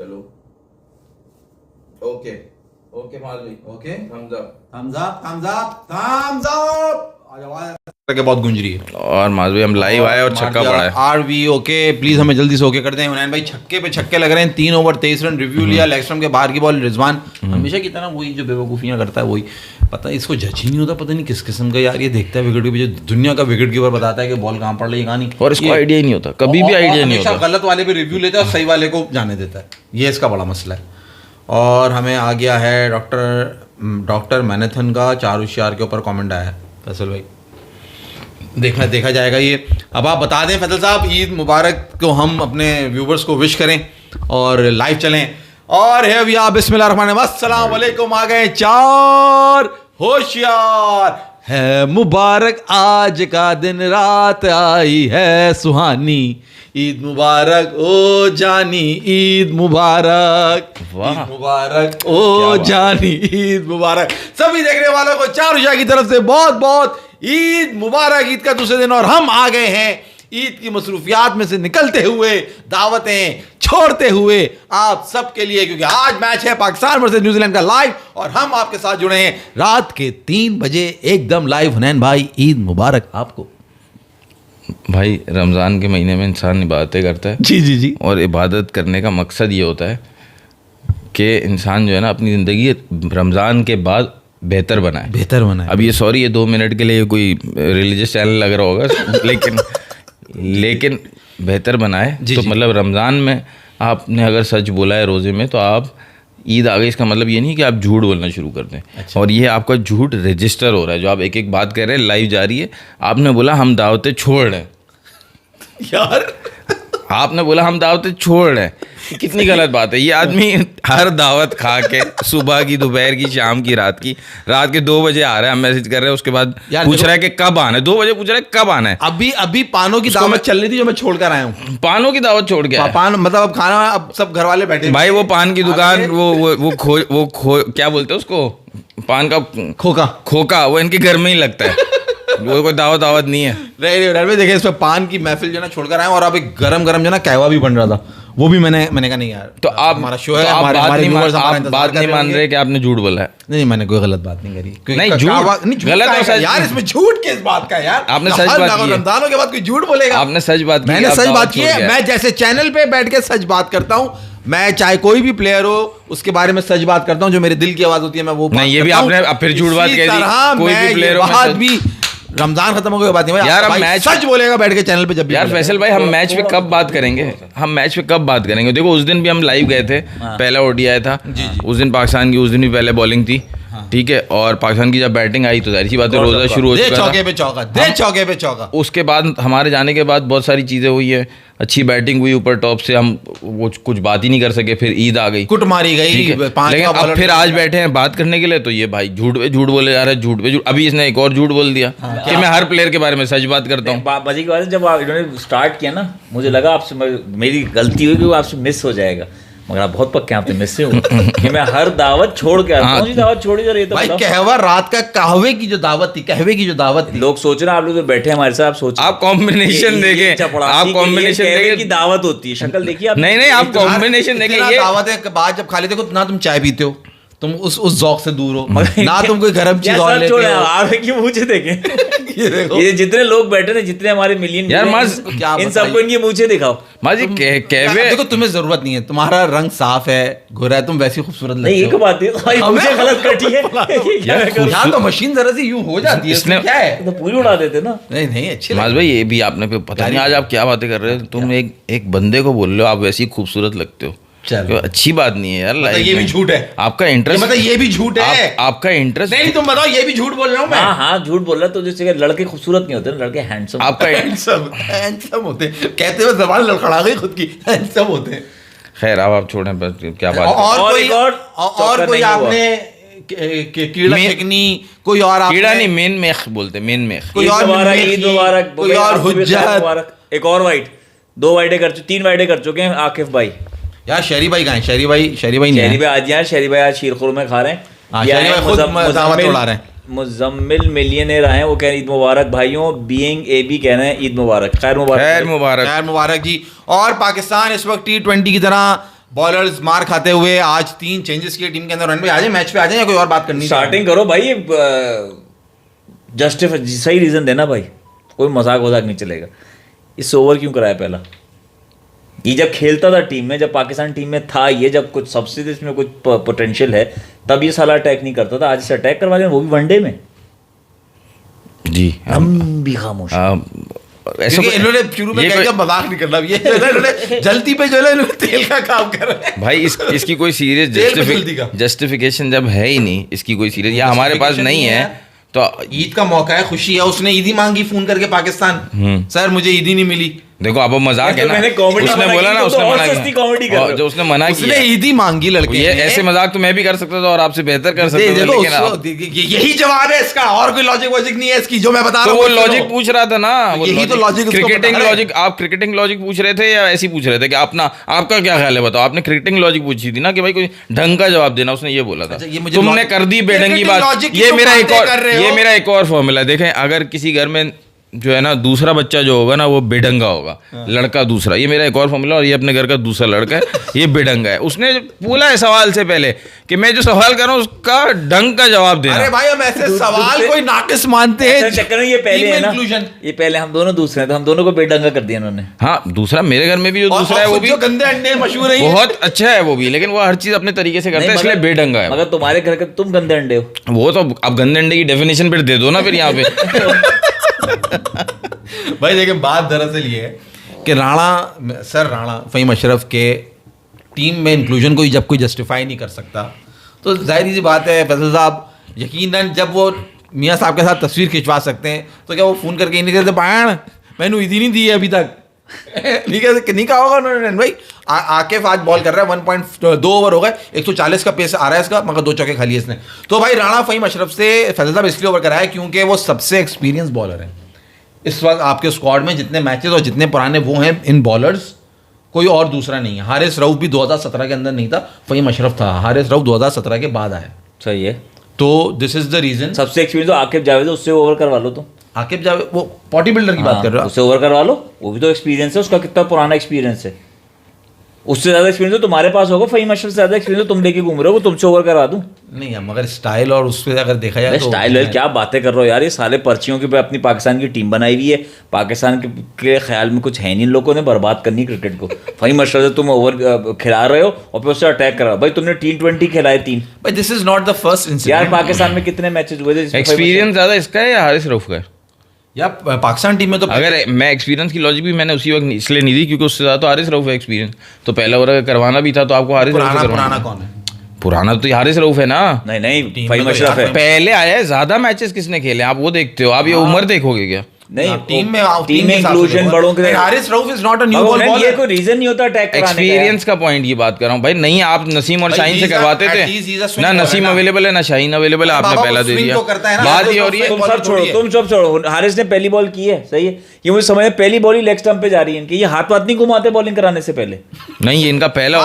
चलो okay okay Malvi okay thumbs up thumbs up thumbs up thumbs up के बहुत गूंज रही है। और मालवी हम लाइव आए और छक्का पड़ा है। आर वी ओके प्लीज हमें जल्दी से ओके कर दें। हुनैन भाई छक्के पे छक्के लग रहे हैं। 3 ओवर 23 रन रिव्यू लिया। लेग स्टंप के बाहर की बॉल। रिजवान हमेशा की तरह वही जो बेवकूफियां करता है वही, पता है इसको जज ही नहीं होता, पता नहीं किस किस्म का यार ये देखता है विकेट कीपर, दुनिया का विकेट कीपर बताता है कि बॉल कहाँ पड़ रही है कहाँ नहीं, और इसको आइडिया ही नहीं होता, कभी भी आइडिया नहीं होता। गलत वाले पे रिव्यू लेता है और सही वाले को जाने देता है, ये इसका बड़ा मसला है। और हमें आ गया है डॉक्टर मैनेथन का 4 होशियार के ऊपर कमेंट आया है। फैसल भाई देखा जाएगा ये। अब आप बता दें फैसल साहब, ईद मुबारक को हम अपने व्यूवर्स को विश करें और लाइव चलें। और है भैया बिस्मिल्लाहिर्रहमानिर्रहीम, अस्सलाम वालेकुम। आ गए 4 होशियार है मुबारक, आज का दिन रात आई है सुहानी, ईद मुबारक ओ जानी, ईद मुबारक, ईद मुबारक ओ जानी, ईद मुबारक। सभी देखने वालों को 4 होशियार की तरफ से बहुत बहुत ईद मुबारक। ईद का दूसरे दिन और हम आ गए हैं ईद की मसरूफियात में से निकलते हुए, दावतें छोड़ते हुए आप सबके लिए, क्योंकि आज मैच है पाकिस्तान वर्सेस न्यूजीलैंड का लाइव और हम आपके साथ जुड़े हैं रात के 3 बजे एकदम लाइव। हुनैन भाई ईद मुबारक आपको। भाई रमज़ान के महीने में इंसान इबादतें करता है। जी और इबादत करने का मकसद ये होता है कि इंसान जो है ना अपनी ज़िंदगी रमज़ान के बाद बेहतर बनाए। अब ये सॉरी ये 2 मिनट के लिए कोई रिलीजियस चैनल लग रहा होगा लेकिन बेहतर बनाए। तो मतलब रमज़ान में आपने अगर सच बोला है रोज़े में, तो आप ईद आ गई, इसका मतलब ये नहीं कि आप झूठ बोलना शुरू कर दें। अच्छा। और ये आपका झूठ रजिस्टर हो रहा है, जो आप एक एक बात कर रहे हैं लाइव जा रही है। आपने बोला हम दावतें छोड़ रहे हैं यार, आपने बोला हम दावतें छोड़ रहे हैं, कितनी गलत बात है। ये आदमी हर दावत खा के सुबह की, दोपहर की, शाम की, रात के 2 बजे आ रहा है, हम मैसेज कर रहे हैं, उसके बाद पूछ रहा है कि कब आना है। 2 बजे पूछ रहा है कब आना है। अभी पानों की दावत चल रही थी जो मैं छोड़ कर आया हूँ। पानों की दावत छोड़ के पान मतलब अब खाना, अब सब घर वाले बैठे भाई। वो पान की दुकान, वो क्या बोलते हैं उसको, पान का खोका, वो इनके घर में ही लगता है। वो कोई दावत नहीं है। नहीं देखिए, इसमें पान की महफिल जो ना छोड़कर आए और अब एक गरम जो ना कहवा भी बन रहा था, वो भी मैंने कहा नहीं यार, तो आप हमारा शो है, आप बात नहीं मान रहे कि आपने झूठ बोला है। नहीं, मैंने कोई गलत बात नहीं करी। नहीं, झूठ गलत है यार, इसमें झूठ किस बात का यार? आपने सच बात की है। रमजानों के बाद कोई झूठ बोलेगा? आपने सच बात की। मैंने सच बात की है। मैं जैसे चैनल पे बैठ के सच बात करता हूँ, मैं चाहे कोई भी प्लेयर हो उसके बारे में सच बात करता हूँ, जो मेरे दिल की आवाज होती है मैं वो नहीं। ये भी आपने फिर झूठ बात कह दी। कोई भी प्लेयर हो भी, रमजान खत्म हो गई बात नहीं यार, हम मैच सच बोलेगा बैठ के चैनल पे जब भी। यार फैसल भाई, हम मैच पे कब बात करेंगे? देखो उस दिन भी हम लाइव गए थे, पहला ओडीआई था उस दिन पाकिस्तान की, उस दिन भी पहले बॉलिंग थी, ठीक है। और पाकिस्तान की जब बैटिंग आई तो जाहिर सी बात है रोजा शुरू हो चुका था। चौके पे चौका। उसके बाद हमारे जाने के बाद बहुत सारी चीजें हुई है, अच्छी बैटिंग हुई ऊपर टॉप से, हम वो कुछ बात ही नहीं कर सके। फिर ईद आ गई, कुट मारी गई, लेकिन अब फिर आज बैठे हैं बात करने के लिए, तो ये भाई झूठ पे झूठ बोले जा रहे हैं, झूठ पे झूठ। अभी इसने एक और झूठ बोल दिया कि मैं हर प्लेयर के बारे में सच बात करता हूँ। मजे की बात है, जब इन्होंने स्टार्ट किया ना, मुझे लगा आपसे मेरी गलती हुई कि वो आपसे मिस हो जाएगा, मगर आप बहुत पक्के आपसे मिस से हो कि मैं हर दावत छोड़ के आता हूँ। दावत छोड़ी जा रही है तो भाई, कहवा रात का कहवे की जो दावत थी, लोग सोच रहे हैं आप लोग तो बैठे हमारे साथ, आप सोच, आप कॉम्बिनेशन देखें, आप कॉम्बिनेशन देखें की दावत होती है, शक्ल देखिए आप। नहीं, आप कॉम्बिनेशन देखें। ये दावत है, बाद जब खा लेते हो ना तुम चाय पीते हो, तुम उस जौक से दूर हो ना, तुम कोई गर्म चीज और लेते हो। आप की मूछे देखें, ये जितने लोग बैठे हैं, जितने हमारे मिलियन यार, इन सबको इनकी मूछे दिखाओ। माजी कहवे, देखो तुम्हें जरूरत नहीं है, तुम्हारा रंग साफ है, गोरा है, तुम वैसी खूबसूरत लगते हो। नहीं, एक बात है, मुझे गलत कटी है यहाँ तो मशीन जरा सी यूं हो जाती है, इसने क्या है, तो पूरी उड़ा देते ना। नहीं अच्छी माज भाई, ये भी आपने पता नहीं आज आप क्या बातें कर रहे हो। तुम एक बंदे को बोल रहे हो आप वैसी खूबसूरत लगते हो, अच्छी बात नहीं है यार। मतलब ये भी झूठ है, आपका इंटरेस्ट, मतलब ये भी झूठ है, आपका इंटरेस्ट नहीं। तुम बताओ, ये भी झूठ बोल रहा हूँ मैं। हाँ, झूठ बोल रहा है। तो जैसे लड़के खूबसूरत नहीं होते, लड़के हैंडसम, आपका हैंडसम होते, कहते हुए जबान लड़खड़ा गई खुद की, हैंडसम होते। खैर आप छोड़ें, क्या बात। और कोई आपने कीड़ा फेंकनी, कोई और कीड़ा नहीं, मेन मेख बोलते, मेन मेख, कोई और ईद मुबारक, कोई और हुज्जत, एक और वाइट, 2 वाइडें कर चुके, 3 वाइडें कर चुके हैं आकिफ भाई। यार शहरी भाई कहाँ है? शहरी भाई आज यार, शहरी भाई आज शीरखुर में खा रहे हैं। मुजम्मिल मिलियनेयर आए, वो कह रहे ईद मुबारक भाइयों, बीइंग एबी कह रहे हैं ईद मुबारक, खैर मुबारक जी। और पाकिस्तान इस वक्त T20 की तरह बॉलर्स मार खाते हुए आज 3 चेंजेस किए टीम के अंदर। भाई आ जाए मैच पे आ जाए या कोई और बात करनी? स्टार्टिंग करो भाई, जस्टिफाई सही रीजन देना भाई, कोई मजाक वजाक नहीं चलेगा। इस ओवर क्यों कराया पहला? ये जब खेलता था टीम में, जब पाकिस्तान टीम में था, ये जब कुछ सबसे इसमें कुछ पोटेंशियल है, तब ये साला अटैक नहीं करता था। आज इसे अटैक करवा दिया, वो भी वनडे में। जी हम भी खामोश। ऐसा इन्होंने शुरू में क्या मजाक नहीं करना, ये इन्होंने जल्दी पे जो है इन्होंने तेल का काम कर रहे हैं भाई। इसकी कोई सीरियस जस्टिफिकेशन जब है ही नहीं, इसकी कोई सीरियस या हमारे पास नहीं है तो ईद का मौका है, खुशी है, उसने ईदी मांगी फोन करके पाकिस्तान, सर मुझे ईदी नहीं मिली। देखो अब मजाक है ना, उसने बोला ना, उसने मना जो उसने मना किया, उसने ईदी मांगी लड़के। ये ऐसे मजाक तो मैं भी कर सकता था और आपसे बेहतर कर सकता था, लेकिन यही जवाब है इसका, और कोई लॉजिक वॉजिक नहीं है इसकी जो मैं बता रहा हूँ। तो वो लॉजिक पूछ रहा था ना, यही तो लॉजिक, क्रिकेटिंग लॉजिक। आप क्रिकेटिंग लॉजिक पूछ रहे थे या ऐसी पूछ रहे थे कि अपना आपका क्या ख्याल है बताओ? आपने क्रिकेटिंग लॉजिक पूछी थी ना कि भाई कोई ढंग का जवाब देना। उसने ये बोला था तुमने कर दी बेढंगी बात। ये मेरा एक और फॉर्मूला। देखें, अगर किसी घर में जो है ना दूसरा बच्चा जो होगा ना वो बेढंगा होगा, लड़का दूसरा, ये मेरा एक और फॉर्मूला। और ये अपने घर का दूसरा लड़का है, ये बेढंगा है। उसने बोला है सवाल से पहले कि मैं जो सवाल कर रहा हूँ उसका ढंग का जवाब देना। अरे भाई हम ऐसे सवाल कोई नाकिस मानते हैं। चक्कर में ये पहले है ना, ये पहले हम दोनों दूसरे हैं तो हम दोनों को बेढंगा कर दिया इन्होंने। हाँ, दूसरा मेरे घर में भी जो दूसरा है वो भी गंदे अंडे मशहूर है, बहुत अच्छा है वो भी, लेकिन वो हर चीज अपने तरीके से करता है, इसलिए बेढंगा है। मगर तुम्हारे घर का तुम गंदे अंडे हो। वो तो अब गंदे अंडे की डेफिनेशन फिर दे दो ना फिर यहाँ पे। भाई देखिए बात दरअसल ये है कि राणा फ़हीम अशरफ के टीम में इंक्लूजन को जब कोई जस्टिफाई नहीं कर सकता तो जाहिर सी बात है फैसल साहब यकीनन जब वो मियाँ साहब के साथ तस्वीर खिंचवा सकते हैं तो क्या वो फ़ोन करके ही नहीं कहते बाण मैंने ईदी नहीं दी है अभी तक? नहीं कहा होगा उन्होंने भाई। आकिफ आज बॉल कर रहा है, 1.2 ओवर हो गए, 140 का पेस आ रहा है इसका, मगर 2 चौके खाली है इसने। तो भाई राणा फ़हीम अशरफ से फैसल साहब इसलिए ओवर कराया क्योंकि वो सबसे एक्सपीरियंस बॉलर है इस वक्त आपके स्क्वाड में। जितने मैचेस और जितने पुराने वो हैं इन बॉलर्स, कोई और दूसरा नहीं है। हारिस रऊफ भी 2017 के अंदर नहीं था, फ़हीम अशरफ था। हारिस रऊफ 2017 के बाद आया। सही है। तो दिस इज द रीजन। सबसे एक्सपीरियंस तो आकिब जावेद है, उससे ओवर करवा लो। तो आकिब जावेद वो बॉडी बिल्डर की बात कर रहे हो, उससे ओवर करवा लो, वो भी तो एक्सपीरियंस है उसका। कितना पुराना एक्सपीरियंस है, उससे ज्यादा एक्सपीरियंस तो तुम्हारे पास होगा। फ़हीम अशरफ से ज्यादा एक्सपीरियंस तो तुम लेके घूम रहे हो, तुमसे ओवर करवा दूं? नहीं है, मगर स्टाइल और उससे अगर देखा जाए तो स्टाइल क्या बातें कर रहे हो यार, ये साले पर्चियों के पे अपनी पाकिस्तान की टीम बनाई हुई है। पाकिस्तान के ख्याल में कुछ है नहीं, इन लोगों ने बर्बाद करनी क्रिकेट को। फ़हीम अशरफ से तुम ओवर खिला रहे हो और फिर उससे अटैक करा। भाई तुमने T20 खिलाए 3। भाई this is not the first incident यार पाकिस्तान में कितने मैचेस हुए थे? एक्सपीरियंस ज्यादा इसका है या हारिस रऊफ का है? या पाकिस्तान टीम में तो अगर मैं एक्सपीरियंस की लॉजिक भी मैंने उसी वक्त इसलिए नहीं दी क्योंकि उससे ज़्यादा तो हारिस रऊफ है एक्सपीरियंस। तो पहला ओवर अगर करवाना भी था तो आपको हारिस रऊफ से पुराना कौन है? पुराना तो हारिस रऊफ है ना। नहीं फ़हीम अशरफ है। पहले आया है, ज्यादा मैचेस किसने खेले आप वो देखते हो? आप ये उम्र देखोगे क्या? नहीं टीम में इंक्लूजन बड़ों के। Haris Rauf is not a new ball bowler. ये कोई रीजन नहीं होता अटैक कराने का। एक्सपीरियंस का पॉइंट ये बात कर रहा हूँ भाई। नहीं आप नसीम और शाहीन से करवाते थे ना, नसीम अवेलेबल है ना शाहीन अवेलेबल है, आपने पहला दे दिया। बात ये हो रही है, तुम सब छोड़ो। हारिस ने पहली बॉल की है, सही है, ये मुझे समझ में पहली बॉल ही लेग स्टंप पे जा रही है इनकी। ये हाथ नहीं घुमाते बॉलिंग कराने से पहले? नहीं, इनका पहला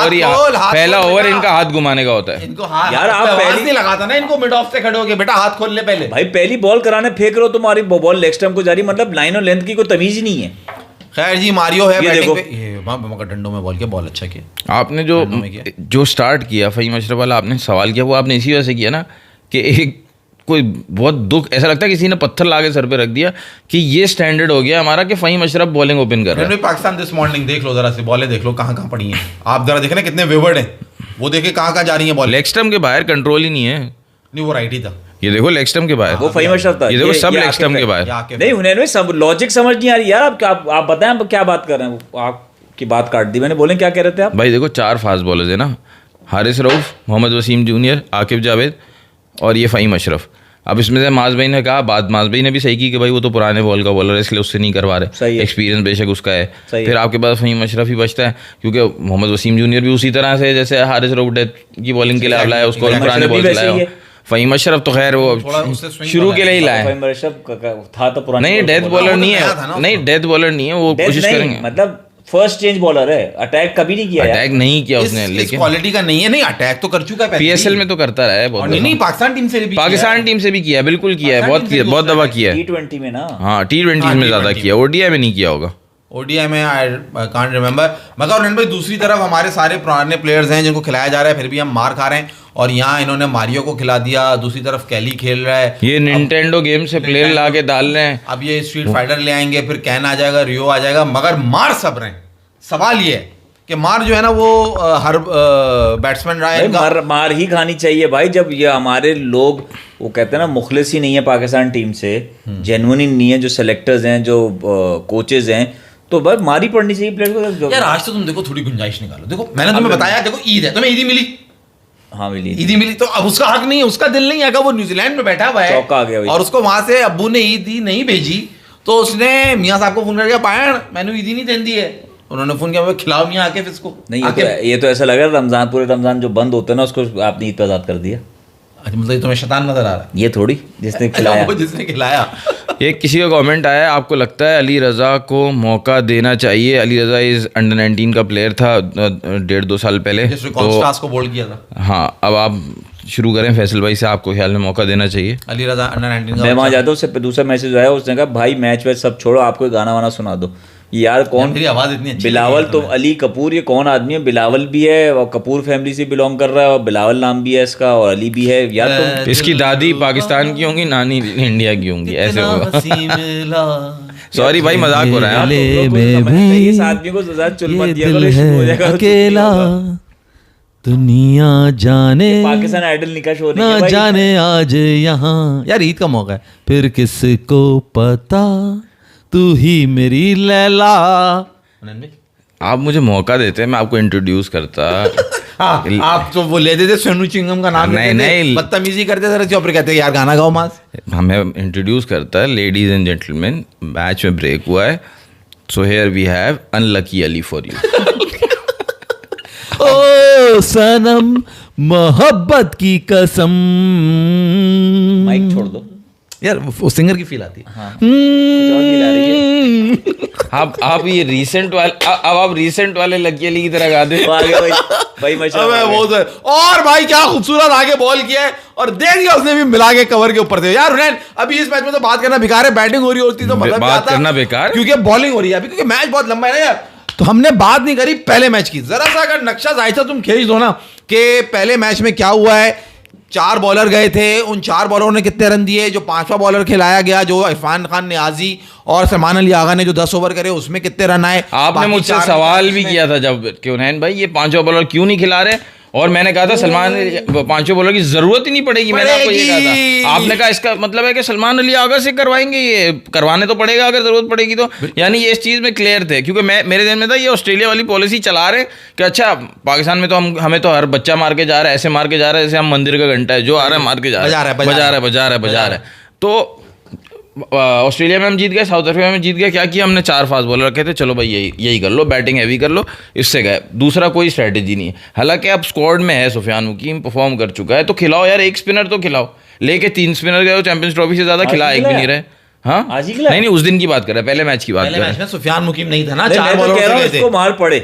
ओवर इनका हाथ घुमाने का होता है। इनको यार आप पहले नहीं लगाता ना इनको मिड ऑफ से खड़े होके, बेटा हाथ खोल ले पहले। भाई पहली बॉल कराने फेंक रहे हो, तुम्हारी बॉल लेग स्टंप को जा रही, मतलब लाइन और लेंथ की कोई तमीज ही नहीं है। खैर जी, मारियो है बैटिंग पे, ये मगर डंडों में बॉल किया, बॉल अच्छा किया आपने। जो स्टार्ट किया फ़हीम अशरफ वाला आपने सवाल किया, वो आपने इसी वजह से किया ना कि एक कोई बहुत दुख, ऐसा लगता है किसी ने पत्थर लाके सर पे रख दिया कि ये स्टैंडर्ड हो गया हमारा कि फ़हीम अशरफ बॉलिंग ओपन कर रहा है। पाकिस्तान दिस मॉर्निंग देख लो जरा से, बॉलें देख लो कहाँ पड़ी हैं। आप जरा देखें ना कितने वेवर्ड हैं, वो देखे कहाँ जा रही है बॉल। लेग स्टंप के बाहर कंट्रोल ही नहीं है। नहीं वो राइट ही था, ये देखो लेग स्टंप के बाहर, वो फ़हीम अशरफ था। ये देखो सब लेग स्टंप के बाहर। नहीं उन्हें सब लॉजिक समझ नहीं आ रही यार। आप बताएं आप क्या बात कर रहे हैं? आपकी बात काट दी मैंने। बोले क्या कह रहे थे आप? भाई देखो 4 फास्ट बॉलर्स है ना, हारिस रऊफ, मोहम्मद वसीम जूनियर, आकिब जावेद और ये फ़हीम अशरफ। अब इसमें से माज भाई ने कहा, बात माज भाई ने भी सही की कि भाई वो तो पुराने बॉल का बॉलर है इसलिए उससे नहीं करवा रहे, एक्सपीरियंस बेशक उसका है। फिर आपके पास फ़हीम अशरफ ही बचता है क्योंकि मोहम्मद वसीम जूनियर भी उसी तरह से जैसे हारिस रऊफ डेथ की बॉलिंग के लिए लाया, उसको पुराने बॉल लाया। फ़हीम अशरफ तो खैर वो शुरू के लिए ही लाया था तो पुराना, नहीं डेथ बॉलर नहीं है, नहीं डेथ बॉलर नहीं है, वो कोशिश करेंगे। मतलब फर्स्ट चेंज बॉलर है, अटैक कभी नहीं किया, अटैक नहीं किया उसने, लेकिन क्वालिटी का नहीं है। नहीं अटैक तो कर चुका है, पीएसएल में तो करता रहा है बहुत। नहीं पाकिस्तान टीम से भी किया, बिल्कुल किया है, बहुत दफा किया है T20 में ना। हाँ T20 में ज्यादा किया, ओडीआई में नहीं किया होगा। ओडीआई में आई कांट रिमेंबर। मगर उन्होंने भाई दूसरी तरफ हमारे सारे पुराने प्लेयर्स हैं जिनको खिलाया जा रहा है, फिर भी हम मार खा रहे हैं। और यहाँ इन्होंने मारियो को खिला दिया, दूसरी तरफ कैली खेल रहा है। ये निंटेंडो गेम से प्लेयर ला के डाल रहे हैं। अब ये स्ट्रीट फाइटर ले आएंगे, फिर कैन आ जाएगा, रियो आ जाएगा, मगर मार सब रहे हैं। सवाल ये है कि मार जो है ना वो हर बैट्समैन रहा है, मार ही खानी चाहिए भाई। जब ये हमारे लोग वो कहते हैं ना मुखलिस ही नहीं है पाकिस्तान टीम से, जेन्युइन ही नहीं है, जो सेलेक्टर्स हैं, जो कोचेज हैं, तो बस मार ही पड़नी चाहिए प्लेयर को। यार आज तो तुम देखो थोड़ी गुंजाइश निकालो। देखो मैंने तुम्हें बताया, देखो ईद है, तुम्हें ईदी मिली, हाँ मिली, ईदी मिली, तो अब उसका हक नहीं है, उसका दिल नहीं है, वो न्यूजीलैंड में बैठा हुआ है चौका आ गया और उसको वहां से अब्बू ने ईदी नहीं भेजी, तो उसने मियाँ साहब को फोन करके पाया मैंने ईदी नहीं देन दी है। उन्होंने फोन किया खिलाओ मियाँ आके इसको नहीं। ये तो ऐसा लग रहा है रमजान, पूरे रमजान जो बंद होते हैं ना उसको आपने ईद पे आजाद कर दिया। अच्छा मतलब तुम्हें शैतान नजर आ रहा है? ये थोड़ी जिसने खिलाया, वो जिसने खिलाया। एक किसी का कमेंट आया, आपको लगता है अली रज़ा को मौका देना चाहिए? अली रज़ा इज अंडर 19 का प्लेयर था 1.5-2 साल पहले, तो को बोल्ड किया था। हाँ, अब आप शुरू करें फैसल भाई से, आपको ख्याल में मौका देना चाहिए? अली रज़ा अंडर 19 मैं वहाँ जाता हूँ, उससे दूसरा मैसेज आया, उसने कहा भाई मैच वैच सब छोड़ो, आपको गाना वाना सुना दो। यार कौन, मेरी आवाज इतनी अच्छी बिलावल तो अली कपूर, ये कौन आदमी है? बिलावल भी है और कपूर फैमिली से बिलोंग कर रहा है, और बिलावल नाम भी है इसका, और अली भी है। यार तुम, इसकी दादी पाकिस्तान की होंगी, नानी इंडिया की होंगी, ऐसे होगा। सॉरी भाई, मजाक हो रहा है। इस आदमी को सजा चुल मत दिया करो, अकेला दुनिया जाने, पाकिस्तान आइडल निका शो ना जाने आज यहाँ। यार ईद का मौका है, फिर किसको पता तू ही मेरी लैला। आप मुझे मौका देते, मैं आपको इंट्रोड्यूस करता। हाँ, आप तो वो ले देते सोनू चिंगम का नाम, नहीं, बदतमीजी करते थे, चौपर कहते यार गाना गाओ मास। हमें इंट्रोड्यूस करता है, लेडीज एंड जेंटलमैन, मैच में ब्रेक हुआ है, so here we have unlucky Ali for you. ओ सनम मोहब्बत की कसम। माइक छोड़ दो यार, वो सिंगर की फील आती है। हाँ, आप ये रीसेंट वाले, अब आप रीसेंट वाले लकी अली की तरह गा दे। भाई वो तो, और भाई क्या खूबसूरत आगे बॉल किया है, और देख दिया उसने भी मिला के कवर के ऊपर से। यार हुनैन, अभी इस मैच में तो बात करना बेकार है, बैटिंग हो रही होती तो मतलब बात करना बेकार, क्योंकि बॉलिंग हो रही है अभी, क्योंकि मैच बहुत लंबा है ना यार। तो हमने बात नहीं करी पहले मैच की। जरा सा अगर नक्शा जायजा तुम खींच दो ना कि पहले मैच में क्या हुआ है। 4 बॉलर गए थे, उन 4 बॉलरों ने कितने रन दिए, जो 5वां बॉलर खिलाया गया जो इरफान खान नियाजी और सलमान अली आगा ने जो 10 ओवर करे उसमें कितने रन आए। आपने मुझसे सवाल भी किया था जब कि हुनैन भाई ये 5वां बॉलर क्यों नहीं खिला रहे, और मैंने कहा था सलमान 5वें बॉलर की जरूरत ही नहीं पड़ेगी। मैंने आपको ये कहा था, आपने कहा इसका मतलब है कि सलमान अली आगा से करवाएंगे, ये करवाने तो पड़ेगा अगर जरूरत पड़ेगी तो। यानी ये इस चीज़ में क्लियर थे, क्योंकि मेरे दिन में था ये ऑस्ट्रेलिया वाली पॉलिसी चला रहे कि अच्छा पाकिस्तान में तो हमें तो हर बच्चा मार के जा रहा है, ऐसे मार के जा रहा है जैसे हम मंदिर का घंटा है, जो आ रहा है मार के जा रहा है। तो ऑस्ट्रेलिया में हम जीत गए, साउथ अफ्रीका में जीत गए। क्या किया हमने? 4 फास्ट बॉलर रखे थे, चलो भाई यही कर लो, बैटिंग हैवी कर लो, इससे गए। दूसरा कोई स्ट्रेटेजी नहीं है। हालांकि अब स्क्वाड में है सुफियान मुकीम, परफॉर्म कर चुका है, तो खिलाओ यार, एक स्पिनर तो खिलाओ। लेके 3 स्पिनर गए, चैंपियंस ट्रॉफी से ज्यादा खिला एक भी नहीं रहे। हाँ नहीं, उस दिन की बात कर रहे हैं, पहले मैच की बात कर रहे हैं। सुफियान मुकीम नहीं था ना, 4 बॉलर बॉलर गए थे, इसको मार पड़े,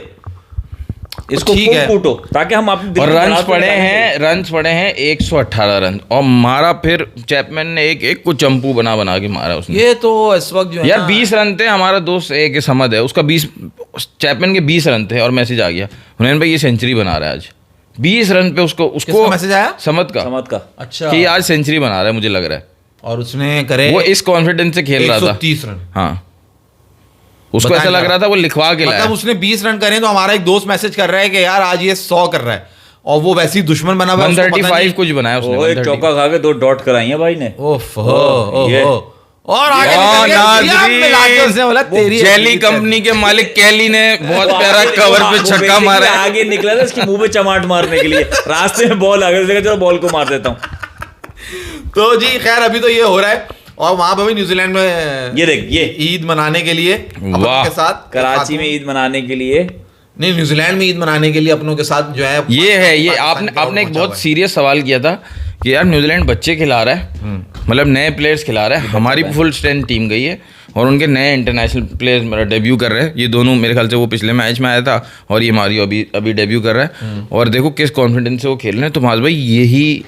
इसको ठीक है कूटो ताकि हम अपने। और रन्स पड़े हैं 118 रन, और मारा फिर चैपमैन ने एक को चंपू बना के मारा उसने। ये तो इस वक्त जो है यार 20 रन थे। हमारा दोस्त एक समद है, उसका 20, चैपमैन के 20 रन थे, और मैसेज आ गया हुनैन भाई ये सेंचुरी बना रहा है आज। 20 रन पे उसको मैसेज आया, समद का अच्छा, कि आज सेंचुरी बना रहा है मुझे लग रहा है, और उसने करे वो इस कॉन्फिडेंस से खेल रहा था। 130 रन। हाँ, उसको ऐसा लग रहा था वो लिखवा के लाया। मतलब उसने 20 रन करे तो हमारा एक दोस्त मैसेज कर रहा है कि यार आज ये 100 कर रहा है, और वो वैसे ही दुश्मन बना हुआ है। 135 कुछ बनाया उसने, वो एक चौका खा के 2 डॉट कराई है भाई ने। और आगे जेली कंपनी के मालिक कैली ने बहुत प्यारा कवर पे छक्का मारा। आगे निकला था इसके मुंह पे चमाट मारने के लिए, रास्ते में बॉल आ गया, चलो बॉल को मार देता हूँ। तो जी खैर अभी तो ये हो रहा है, और वहां पे भी न्यूजीलैंड में ये देख ये ईद मनाने के लिए अपनों के साथ, कराची में ईद मनाने के लिए नहीं, न्यूजीलैंड में ईद मनाने के लिए अपनों के साथ जो है ये है। ये आपने एक बहुत सीरियस सवाल किया था कि यार न्यूजीलैंड बच्चे खिला रहा है, मतलब नए प्लेयर्स खिला रहा है। हमारी फुल स्ट्रेंथ टीम गई है, और उनके नए इंटरनेशनल प्लेयर्स मेरा डेब्यू कर रहे हैं। ये दोनों मेरे ख्याल से वो पिछले मैच में आया था, और ये मारियो अभी डेब्यू कर रहा है। और देखो किस कॉन्फिडेंस से वो खेल रहे हैं। तो माज भाई यही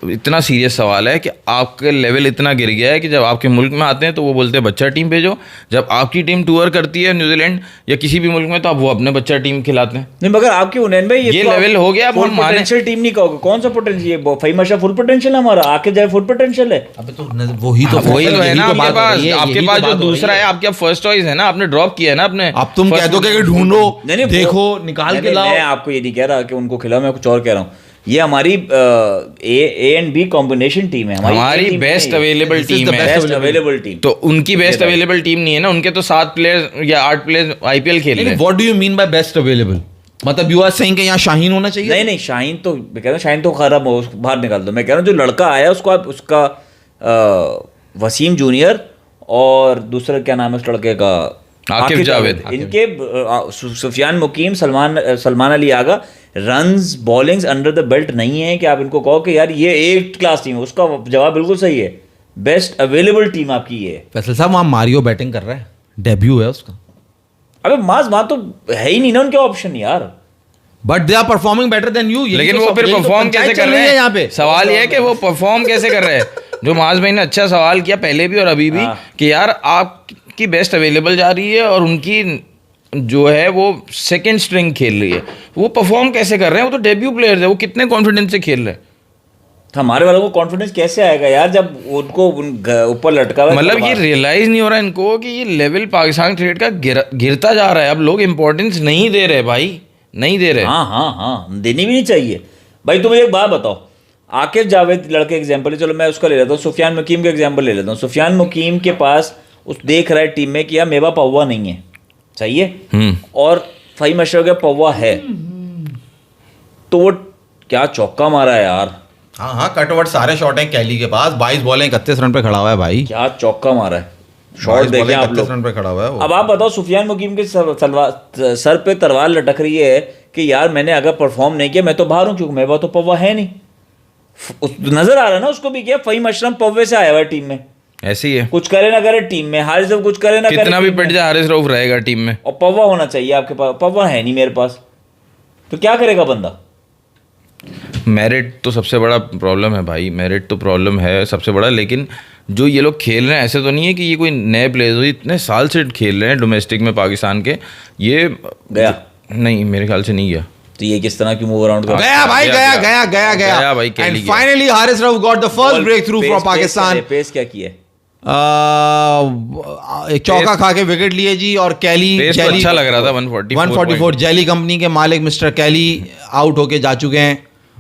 इतना सीरियस सवाल है कि आपका लेवल इतना गिर गया है कि जब आपके मुल्क में आते हैं तो वो बोलते हैं बच्चा टीम भेजो, जब आपकी टीम टूर करती है न्यूजीलैंड या किसी भी मुल्क में तो आप वो अपने बच्चा टीम खिलाते हैं। नहीं मगर आपके उन्नयन भाई ये तो लेवल हो गया, अब हम माने पोटेंशियल टीम नहीं कहोगे, कौन सा potential? Faheem Ashraf full potential है हमारा, आके जाए फुल पोटेंशियल है। अबे तो वही तो वही तो है ना यही तो आपके बात हो पास, रही है, आपके यही पास तो जो बात हो रही दूसरा है आपका फर्स्ट चॉइस है ना, आपने ड्रॉप किया है ना आपने। अब तुम कह दोगे कि ढूंढो, देखो, निकाल के लाओ। मैं आपको ये नहीं कह रहा कि उनको खिलाओ, मैं कुछ और कह रहा हूँ। ये हमारी A and B combination team है, हमारी बेस्ट अवेलेबल टीम है, बेस्ट अवेलेबल टीम। तो उनकी बेस्ट अवेलेबल टीम नहीं है ना, उनके तो 7 प्लेयर या 8 प्लेयर आईपीएल खेल रहे हैं। What do you mean by best available? मतलब यू आर सेइंग कि यहाँ शाहीन होना चाहिए? नहीं शाहीन तो मैं कह रहा हूँ, शाहीन तो खराब हो, उसको बाहर निकाल दो। मैं कह रहा हूँ जो लड़का आया उसको आप उसका वसीम जूनियर और दूसरा क्या नाम है उस लड़के का, आकिब जावेद। इनके सुफियान मुकीम, सलमान अली आगा, रन्स बॉलिंग्स अंडर द बेल्ट नहीं है कि आप इनको कहो कि यार ये एक क्लास टीम है। उसका जवाब बिल्कुल सही है, बेस्ट अवेलेबल टीम आपकी ये है। फैसल साहब वहाँ मारियो बैटिंग कर रहा है, डेब्यू है उसका। अबे वहाँ तो है ही नहीं ना उनके ऑप्शन यार। But they are performing better than you. लेकिन वो फिर परफॉर्म कैसे कर रहे हैं यहाँ पे? सवाल ये है कि वो परफॉर्म कैसे कर रहे हैं। जो माज भाई ने अच्छा सवाल किया पहले भी और अभी भी कि यार आपकी बेस्ट अवेलेबल जा रही है और उनकी जो है वो सेकंड स्ट्रिंग खेल रही है, वो परफॉर्म कैसे कर रहे हैं? वो तो डेब्यू प्लेयर्स है, वो कितने कॉन्फिडेंस से खेल रहे हैं। हमारे वालों को कॉन्फिडेंस कैसे आएगा यार जब उनको ऊपर लटका हुआ है? मतलब ये रियलाइज नहीं हो रहा इनको कि ये लेवल पाकिस्तान क्रिकेट का गिरता जा रहा है। अब लोग इंपॉर्टेंस नहीं दे रहे भाई, नहीं दे रहे। हाँ देनी भी नहीं चाहिए भाई। तुम मुझे एक बात बताओ, आकिब जावेद लड़के एग्जाम्पल है, चलो मैं उसका ले लेता हूँ, सुफियान मुकीम का एग्जाम्पल ले लेता हूँ। सुफियान मुकीम के पास उस देख रहा है टीम में कि यार मेवा पौवा नहीं है, सही है, और फहीम अशरफ का पौवा है, तो वो क्या चौका मारा है यार। हाँ कटवर्ट सारे शॉट हैं कैली के पास, 22 बॉलें 31 रन पे खड़ा हुआ है भाई। क्या चौका मारा है, शॉट देखें आप लोग। 31 रन पे खड़ा हुआ है वो। अब आप बताओ सुफियान मुकीम के सर पे तलवार लटक रही है कि यार मैंने अगर परफॉर्म नहीं किया मैं तो बाहर हूँ, क्योंकि मेवा तो पौवा है नहीं। नजर आ रहा है ना उसको भी, क्या फहीम अशरफ पौवे से आया हुआ है टीम में, ऐसे ही है, कुछ करे ना करे टीम में, हारिस रऊफ कुछ करे ना करे, कितना भी पिट जाए हारिस रऊफ रहेगा टीम में। और पौवा होना चाहिए आपके पास, पौवा है नहीं मेरे पास, तो क्या करेगा बंदा? मेरिट तो सबसे बड़ा प्रॉब्लम है भाई, मेरिट तो प्रॉब्लम है सबसे बड़ा। लेकिन जो ये लोग खेल रहे हैं ऐसे तो नहीं है कि ये कोई नए प्लेयर्स हो, इतने साल से खेल रहे हैं डोमेस्टिक में पाकिस्तान के। ये गया नहीं, मेरे ख्याल से नहीं गया। तो ये किस तरह की मूव अराउंड कर गया भाई, गया भाई, and finally Haris Rauf got the first breakthrough for Pakistan. Pace क्या किया? एक चौका खा के विकेट लिए जी, और कैली तो अच्छा लग रहा था। 144 जेली कंपनी के मालिक मिस्टर कैली आउट होके जा चुके हैं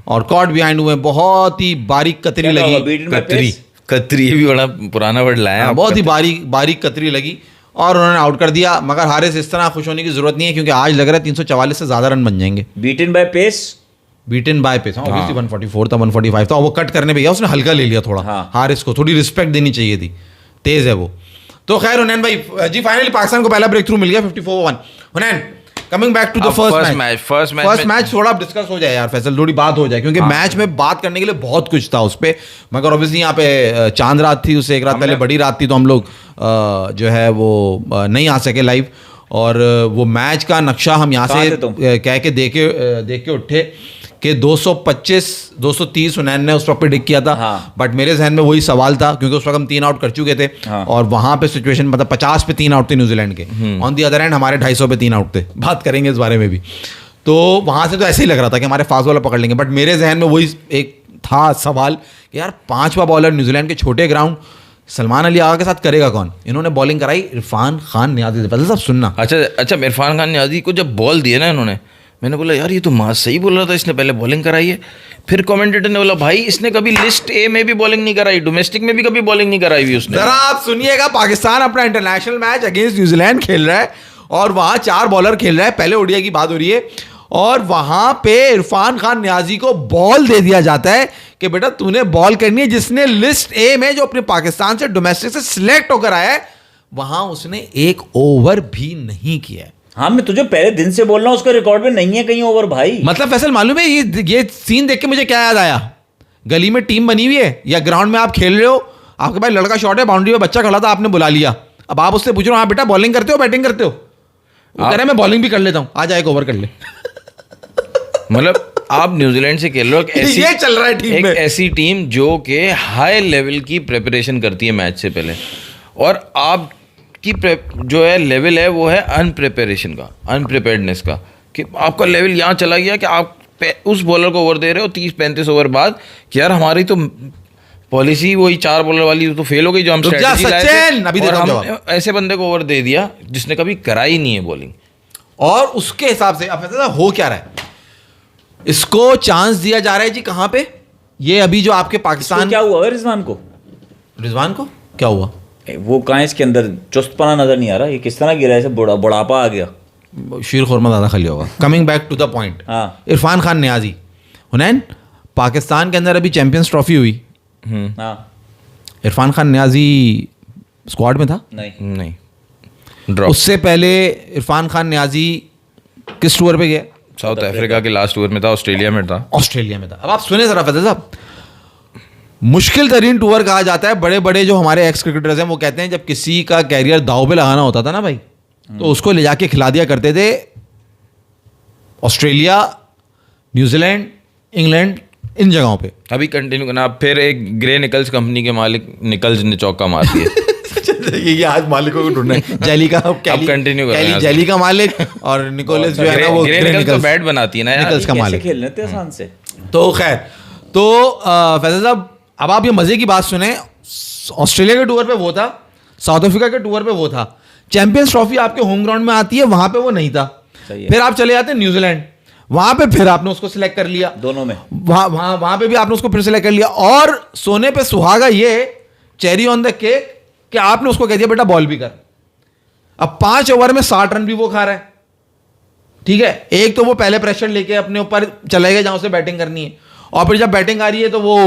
और कॉट बिहाइंड हुए। बहुत ही बारीक कतरी लगी, कतरी भी बड़ा पुराना वर्ड लाया, बहुत ही बारीक कतरी लगी और उन्होंने आउट कर दिया। मगर हारिस इस तरह खुश होने की जरूरत नहीं है, क्योंकि आज लग रहा है 344 से ज्यादा रन बन जाएंगे। Beaten by pace, beaten by pace, obviously 144 था, 145 था, वो कट करने पे गया, उसने हल्का ले लिया थोड़ा। हारिस को थोड़ी रिस्पेक्ट देनी चाहिए थी, तेज है वो। तो खैर हुनैन भाई जी, फाइनली पाकिस्तान को पहला ब्रेक थ्रू मिल गया 54-1। Hunain coming back to the first match, थोड़ा डिस्कस हो जाए यार फैसल, थोड़ी बात हो जाए, क्योंकि मैच में बात करने के लिए बहुत कुछ था उस पर। मगर ऑब्वियसली यहाँ पे चांद रात थी, उससे एक रात पहले बड़ी रात थी, तो हम लोग जो है वो नहीं आ सके लाइव। और वो मैच का नक्शा हम यहाँ से कह के देख के उठे कि 230 हुनैन ने उस वक्त प्रेडिक्ट किया था। बट मेरे जहन में वही सवाल था, क्योंकि उस वक्त हम 3 आउट कर चुके थे और वहां पे सिचुएशन मतलब 50 पे 3 आउट थे न्यूजीलैंड के, ऑन दी अदर एंड हमारे 250 पे 3 आउट थे। बात करेंगे इस बारे में भी। तो वहां से तो ऐसे ही लग रहा था कि हमारे फास्ट बॉलर पकड़ लेंगे, बट मेरे जहन में वही एक था सवाल कि यार 5वां बॉलर न्यूजीलैंड के छोटे ग्राउंड सलमान अली आगा के साथ करेगा कौन। इन्होंने बॉलिंग कराई इरफान खान नियाजी से। पहले सब सुनना, अच्छा इरफान खान नियाजी को जब बॉल दिए ना इन्होंने, मैंने बोला यार ये तो माज सही बोल रहा था, इसने पहले बॉलिंग कराई है। फिर कमेंटेटर ने बोला भाई इसने कभी लिस्ट ए में भी बॉलिंग नहीं कराई, डोमेस्टिक में भी कभी बॉलिंग नहीं कराई हुई उसने। जरा आप सुनिएगा, पाकिस्तान अपना इंटरनेशनल मैच अगेंस्ट न्यूजीलैंड खेल रहा है और वहां 4 बॉलर खेल रहा है, पहले ओडीआई की बात हो रही है, और वहां पे इरफान खान नियाजी को बॉल दे दिया जाता है कि बेटा तूने बॉल करनी है। जिसने लिस्ट ए में जो अपने पाकिस्तान से डोमेस्टिक से सिलेक्ट होकर आया है, वहां उसने 1 ओवर भी नहीं किया है। हाँ, मैं तुझे पहले दिन से बोल रहा हूँ, उसका रिकॉर्ड में नहीं है कहीं ओवर भाई। मतलब फैसल मालूम है ये सीन देख के मुझे क्या याद आया, गली में टीम बनी हुई है या ग्राउंड में आप खेल रहे हो, आपके पास लड़का शॉट है, बाउंड्री में बच्चा खड़ा था, आपने बुला लिया। अब आप उससे पूछ रहे हो हाँ बेटा बॉलिंग करते हो बैटिंग करते हो, वो कह रहे मैं बॉलिंग भी कर लेता हूँ, आ जाए एक ओवर कर ले। मतलब आप न्यूजीलैंड से खेल रहे हो एक ऐसी ये चल रहा है टीम में। ऐसी टीम जो कि हाई लेवल की प्रिपरेशन करती है मैच से पहले, और आपकी जो है लेवल है वो है अनप्रिपरेशन का, अनप्रिपेयर्डनेस का, कि आपका लेवल यहाँ चला गया कि आप उस बॉलर को ओवर दे रहे हो 30-35 ओवर बाद कि यार हमारी तो पॉलिसी वही 4 बॉलर वाली तो फेल हो गई जो हम स्ट्रेटजी लाए थे, अभी और देता हूं हम जवाब। ऐसे बंदे को ओवर दे दिया जिसने कभी कराई नहीं है बॉलिंग। और उसके हिसाब से अब फैसला हो क्या रहा है, इसको चांस दिया जा रहा है जी कहां पे, ये अभी जो आपके इसको पाकिस्तान, क्या हुआ है रिजवान को? रिजवान को क्या हुआ, वो कहाँ इसके अंदर चुस्तपना नजर नहीं आ रहा, ये किस तरह गिरा है, ऐसे बुढ़ापा आ गया। शीर खुरमा ज़्यादा खाली होगा। Coming back to the point, हाँ। इरफान खान नियाजी, हुनैन पाकिस्तान के अंदर अभी चैंपियंस ट्रॉफी हुई, हाँ इरफान खान नियाजी स्क्वाड में था नहीं ड्रॉप। उससे पहले इरफान खान नियाजी किस टूर पे गया, साउथ अफ्रीका के लास्ट टूर में था, ऑस्ट्रेलिया में था। ऑस्ट्रेलिया में था। अब आप सुने जरा फैजल साहब, मुश्किल तरीन टूर कहा जाता है, बड़े बड़े जो हमारे एक्स क्रिकेटर्स हैं वो कहते हैं जब किसी का कैरियर दाव पे लगाना होता था ना भाई, तो उसको ले जाके खिला दिया करते थे ऑस्ट्रेलिया, न्यूजीलैंड, इंग्लैंड, इन जगहों पे। अभी कंटिन्यू करना। अब फिर एक ग्रे निकल्स कंपनी के मालिक निकल्स ने चौका मार दिया। ये आज मालिकों को ढूंढना है, जेली का continue कर रहे हैं। जेली का मालिक और निकोलस जो है ना वो ग्रे निकल्स तो बैट बनाती है ना यार। निकल्स का कैसे मालिक। खेल लेते हैं आसान से। तो खैर, तो फैजल साहब अब आप ये मजे की बात सुने, ऑस्ट्रेलिया के टूर पे वो था, साउथ अफ्रीका के टूर पे वो था, चैंपियंस ट्रॉफी आपके होम ग्राउंड में आती है, वहां पे वो नहीं था। सही है। फिर आप चले जाते हैं न्यूजीलैंड, वहां पे फिर आपने उसको सिलेक्ट कर लिया, दोनों में वहां पे भी आपने उसको फिर सिलेक्ट कर लिया, और सोने पे सुहागा ये चेरी ऑन द केक कि आपने उसको कह दिया बेटा बॉल भी कर। अब 5 ओवर में 60 रन भी वो खा रहा है, ठीक है। एक तो वो पहले प्रेशर लेके अपने ऊपर चले गए जहां उसे बैटिंग करनी है, और फिर जब बैटिंग आ रही है तो वो